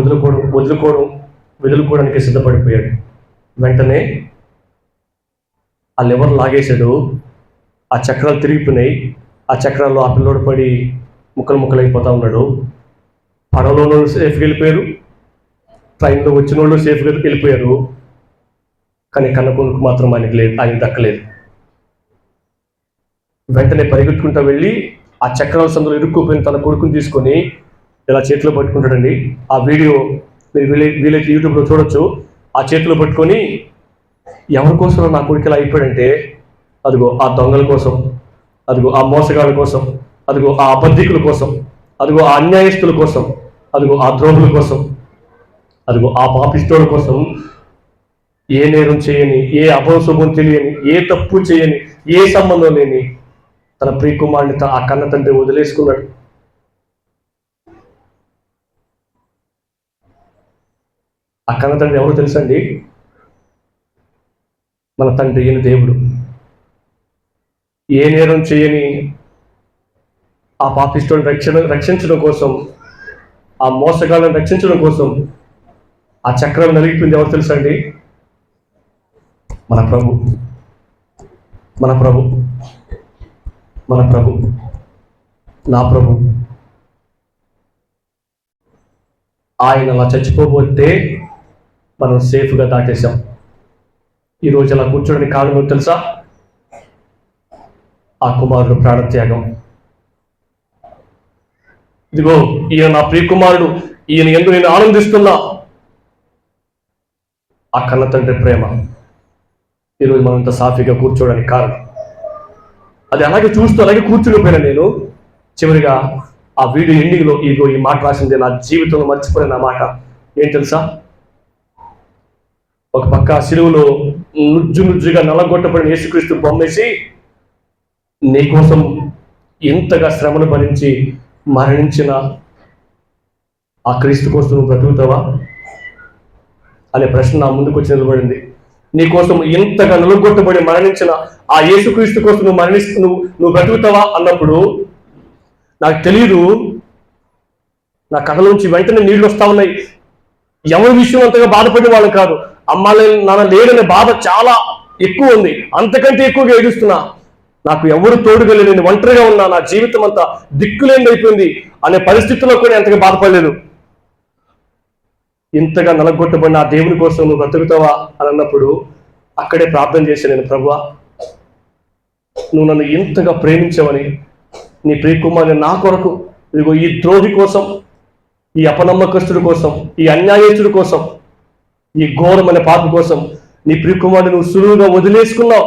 వదులుకోవడానికి సిద్ధపడిపోయాడు. వెంటనే ఆ లెవర్ లాగేశాడు, ఆ చక్రాలు తిరిగిపోయినాయి, ఆ చక్రాల్లో ఆ పిల్లోడు పడి ముక్కలైపోతా ఉన్నాడు. పడవలో సేఫ్గా వెళ్ళిపోయారు, ట్రైన్లో వచ్చిన వాళ్ళు సేఫ్గా వెళ్ళిపోయారు. కానీ కన్న కొడుకు మాత్రం ఆయన దక్కలేదు. వెంటనే పరిగెత్తుకుంటూ వెళ్ళి ఆ చక్రాల సందులో ఇరుక్కుపోయిన తన కొడుకుని తీసుకొని ఇలా చేతిలో పట్టుకుంటాడండి. ఆ వీడియో మీరు వీలైతే యూట్యూబ్లో చూడొచ్చు. ఆ చేతిలో పట్టుకొని ఎవరి కోసం నా కొడుకు ఇలా అయిపోయాడంటే, అదిగో ఆ దొంగల కోసం, అదిగో ఆ మోసగాళ్ళ కోసం, అదిగో ఆ అబద్ధికుల కోసం, అదిగో ఆ అన్యాయస్తుల కోసం, అదిగో ఆ ద్రోహుల కోసం, అదిగో ఆ పాపిష్టోళ్ళ కోసం, ఏ నేరం చేయని, ఏ అపశుభం తెలియని, ఏ తప్పు చేయని, ఏ సంబంధం లేని తన ప్రియకుమారుని ఆ కన్న తండ్రి వదిలేసుకున్నాడు. ఆ కన్న తండ్రి ఎవరు తెలుసండి? మన తండ్రి అయిన దేవుడు. ఏ నేరం చేయని ఆ పాపిష్టులను రక్షించడం కోసం, ఆ మోసగాళ్ళను రక్షించడం కోసం ఆ చక్రం నలిగిపోయింది ఎవరు తెలుసండి? మన ప్రభు. మన ప్రభు, మన ప్రభు, నా ప్రభు. ఆయన అలా చచ్చిపోతే మనం సేఫ్గా దాటేశాం. ఈరోజు అలా కూర్చోడానికి కారణం తెలుసా? ఆ కుమారుడు ప్రాణత్యాగం. ఇదిగో ఈయన నా ప్రియ కుమారుడు, ఈయన యందు నేను ఆనందిస్తున్నా. ఆ కన్న తండ్రి ప్రేమ ఈరోజు మనంత సాఫీగా కూర్చోవడానికి కారణం. అది అలాగే చూస్తూ అలాగే కూర్చునిపోయినా నేను చివరిగా ఆ వీడియో ఎండింగ్లో ఈ మాట రాసింది. నా జీవితంలో మర్చిపోయిన మాట ఏం తెలుసా? ఒక పక్క సిలువలో నుజ్జుగా నలగొట్టబడిన యేసుక్రీస్తు బొమ్మేసి, నీకోసం ఎంతగా శ్రమను భరించి మరణించిన ఆ క్రీస్తు కోసం నువ్వు బ్రతుకుతావా అనే ప్రశ్న నా ముందుకు వచ్చి నిలబడింది. నీకోసం ఎంతగా నలుగొట్టబడి మరణించిన ఆ యేసుక్రీస్తు కోసం నువ్వు బ్రతుకుతావా అన్నప్పుడు నాకు తెలియదు, నా కథలోంచి వెంటనే నీళ్లు వస్తా ఉన్నాయి. ఎవరి విషయం అంతగా బాధపడిన వాళ్ళు కాదు. అమ్మాయి నాన్న లేడనే బాధ చాలా ఎక్కువ ఉంది. అంతకంటే ఎక్కువగా ఏడుస్తున్నా. నాకు ఎవరు తోడుగా లేదు, నేను ఒంటరిగా ఉన్నా, నా జీవితం అంతా దిక్కులేని అయిపోయింది అనే పరిస్థితుల్లో కూడా ఎంతగా బాధపడలేదు. ఇంతగా నలగొట్టబడిన ఆ దేవుని కోసం నువ్వు బ్రతుకుతావా అని అన్నప్పుడు అక్కడే ప్రార్థన చేశాను నేను, ప్రభువా నువ్వు నన్ను ఇంతగా ప్రేమించావని, నీ ప్రియకుమారుని నా కొరకు, ఇదిగో ఈ ద్రోహి కోసం, ఈ అపనమ్మకస్తుడి కోసం, ఈ అన్యాయస్తుడి కోసం, ఈ ఘోరమైన పాప కోసం నీ ప్రియకుమారుని నువ్వు సులువుగా వదిలేసుకున్నావు.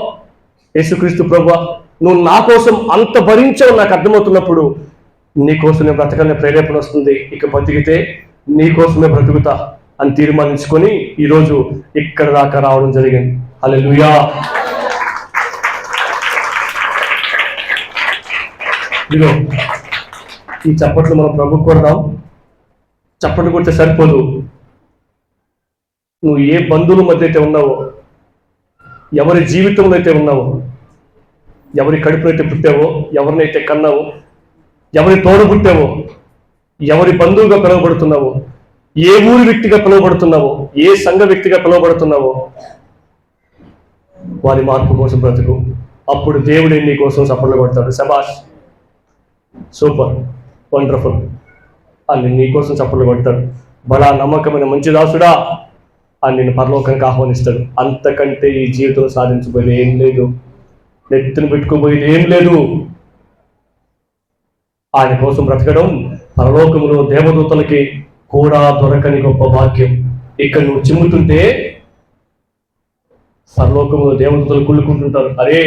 యేసుక్రీస్తు ప్రభువా నువ్వు నా కోసం అంత భరించావు. నాకు అర్థమవుతున్నప్పుడు నీ కోసం నేను బ్రతకాలనే ప్రేరేపణ వస్తుంది. ఇక బతికితే నీ కోసమే బ్రతుకుతా అని తీర్మానించుకొని ఈరోజు ఇక్కడ దాకా రావడం జరిగింది. హల్లెలూయా. ఇదిగో ఈ చప్పట్లు మనం ప్రభు కొడదాం. చప్పట్లు కొడితే సరిపోదు. నువ్వు ఏ బంధువుల మధ్య అయితే ఉన్నావో, ఎవరి జీవితంలో అయితే ఉన్నావో, ఎవరి కడుపునైతే పుట్టావో, ఎవరినైతే కన్నావో, ఎవరి తోడ పుట్టావో, ఎవరి బంధువుగా పిలువబడుతున్నావో, ఏ ఊరి వ్యక్తిగా పిలువబడుతున్నావో, ఏ సంఘ వ్యక్తిగా పిలువబడుతున్నావో, వారి మార్పు కోసం బ్రతుకు. అప్పుడు దేవుడే నీ కోసం సఫలం కొడతాడు. శబాష్, సూపర్, వండర్ఫుల్ అని నీ కోసం చప్పట్లు కొడతాడు. బలా నమ్మకమైన మంచి దాసుడా అని నిన్ను పరలోకానికి ఆహ్వానిస్తాడు. అంతకంటే ఈ జీవితంలో సాధించబోయేది ఏం లేదు, నెత్తిని పెట్టుకోబోయేది ఏం లేదు. ఆయన కోసం బ్రతకడం పరలోకములో దేవదూతలకి కూడా దొరకని గొప్ప భాగ్యం. ఇక్కడ నువ్వు చిమ్ముతుంటే పరలోకములో దేవదూతలు కుళ్ళుకుంటుంటారు, అరే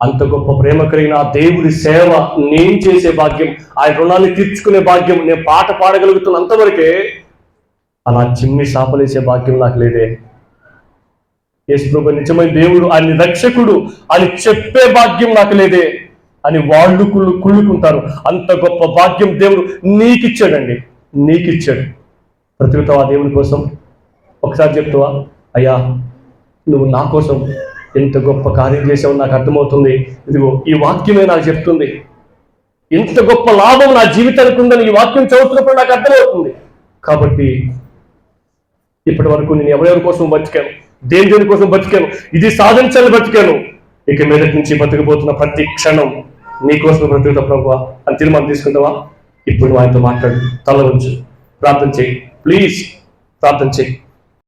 అంత గొప్ప ప్రేమ కలిగిన ఆ దేవుడి సేవ నేను చేసే భాగ్యం, ఆయన రుణాన్ని తీర్చుకునే భాగ్యం, నేను పాట పాడగలుగుతున్న అంతవరకే. అలా చిమ్మి సాపలేసే భాగ్యం నాకు లేదే. యేసు ప్రభువు నిజమైన దేవుడు, ఆయన రక్షకుడు అని చెప్పే భాగ్యం నాకు లేదే అని వాళ్ళు కుళ్ళుకుంటారు. అంత గొప్ప భాగ్యం దేవుడు నీకిచ్చాడండి, నీకిచ్చాడు. బ్రతుకుతావా దేవుని కోసం? ఒకసారి చెప్తావా, అయ్యా నువ్వు నా కోసం ఎంత గొప్ప కార్యం చేసావు నాకు అర్థమవుతుంది. ఇదిగో ఈ వాక్యమే నాకు చెప్తుంది, ఇంత గొప్ప లాభం నా జీవితానికి ఉందని ఈ వాక్యం చదువుతున్నప్పుడు నాకు అర్థమవుతుంది. కాబట్టి ఇప్పటి వరకు నేను ఎవరెవరి కోసం బతికాను, దేని కోసం బతికాను, ఇది సాధించాలని బతికాను. ఇక మీదటి నుంచి బతికిపోతున్న ప్రతి క్షణం నీ కోసం బ్రతుకుతా ప్రభువా అని తీర్మానం తీసుకుంటావా? ఇప్పుడు ఆయనతో మాట్లాడు, తల వంచు, ప్రార్థన చేయి, ప్లీజ్ ప్రార్థన చేయి.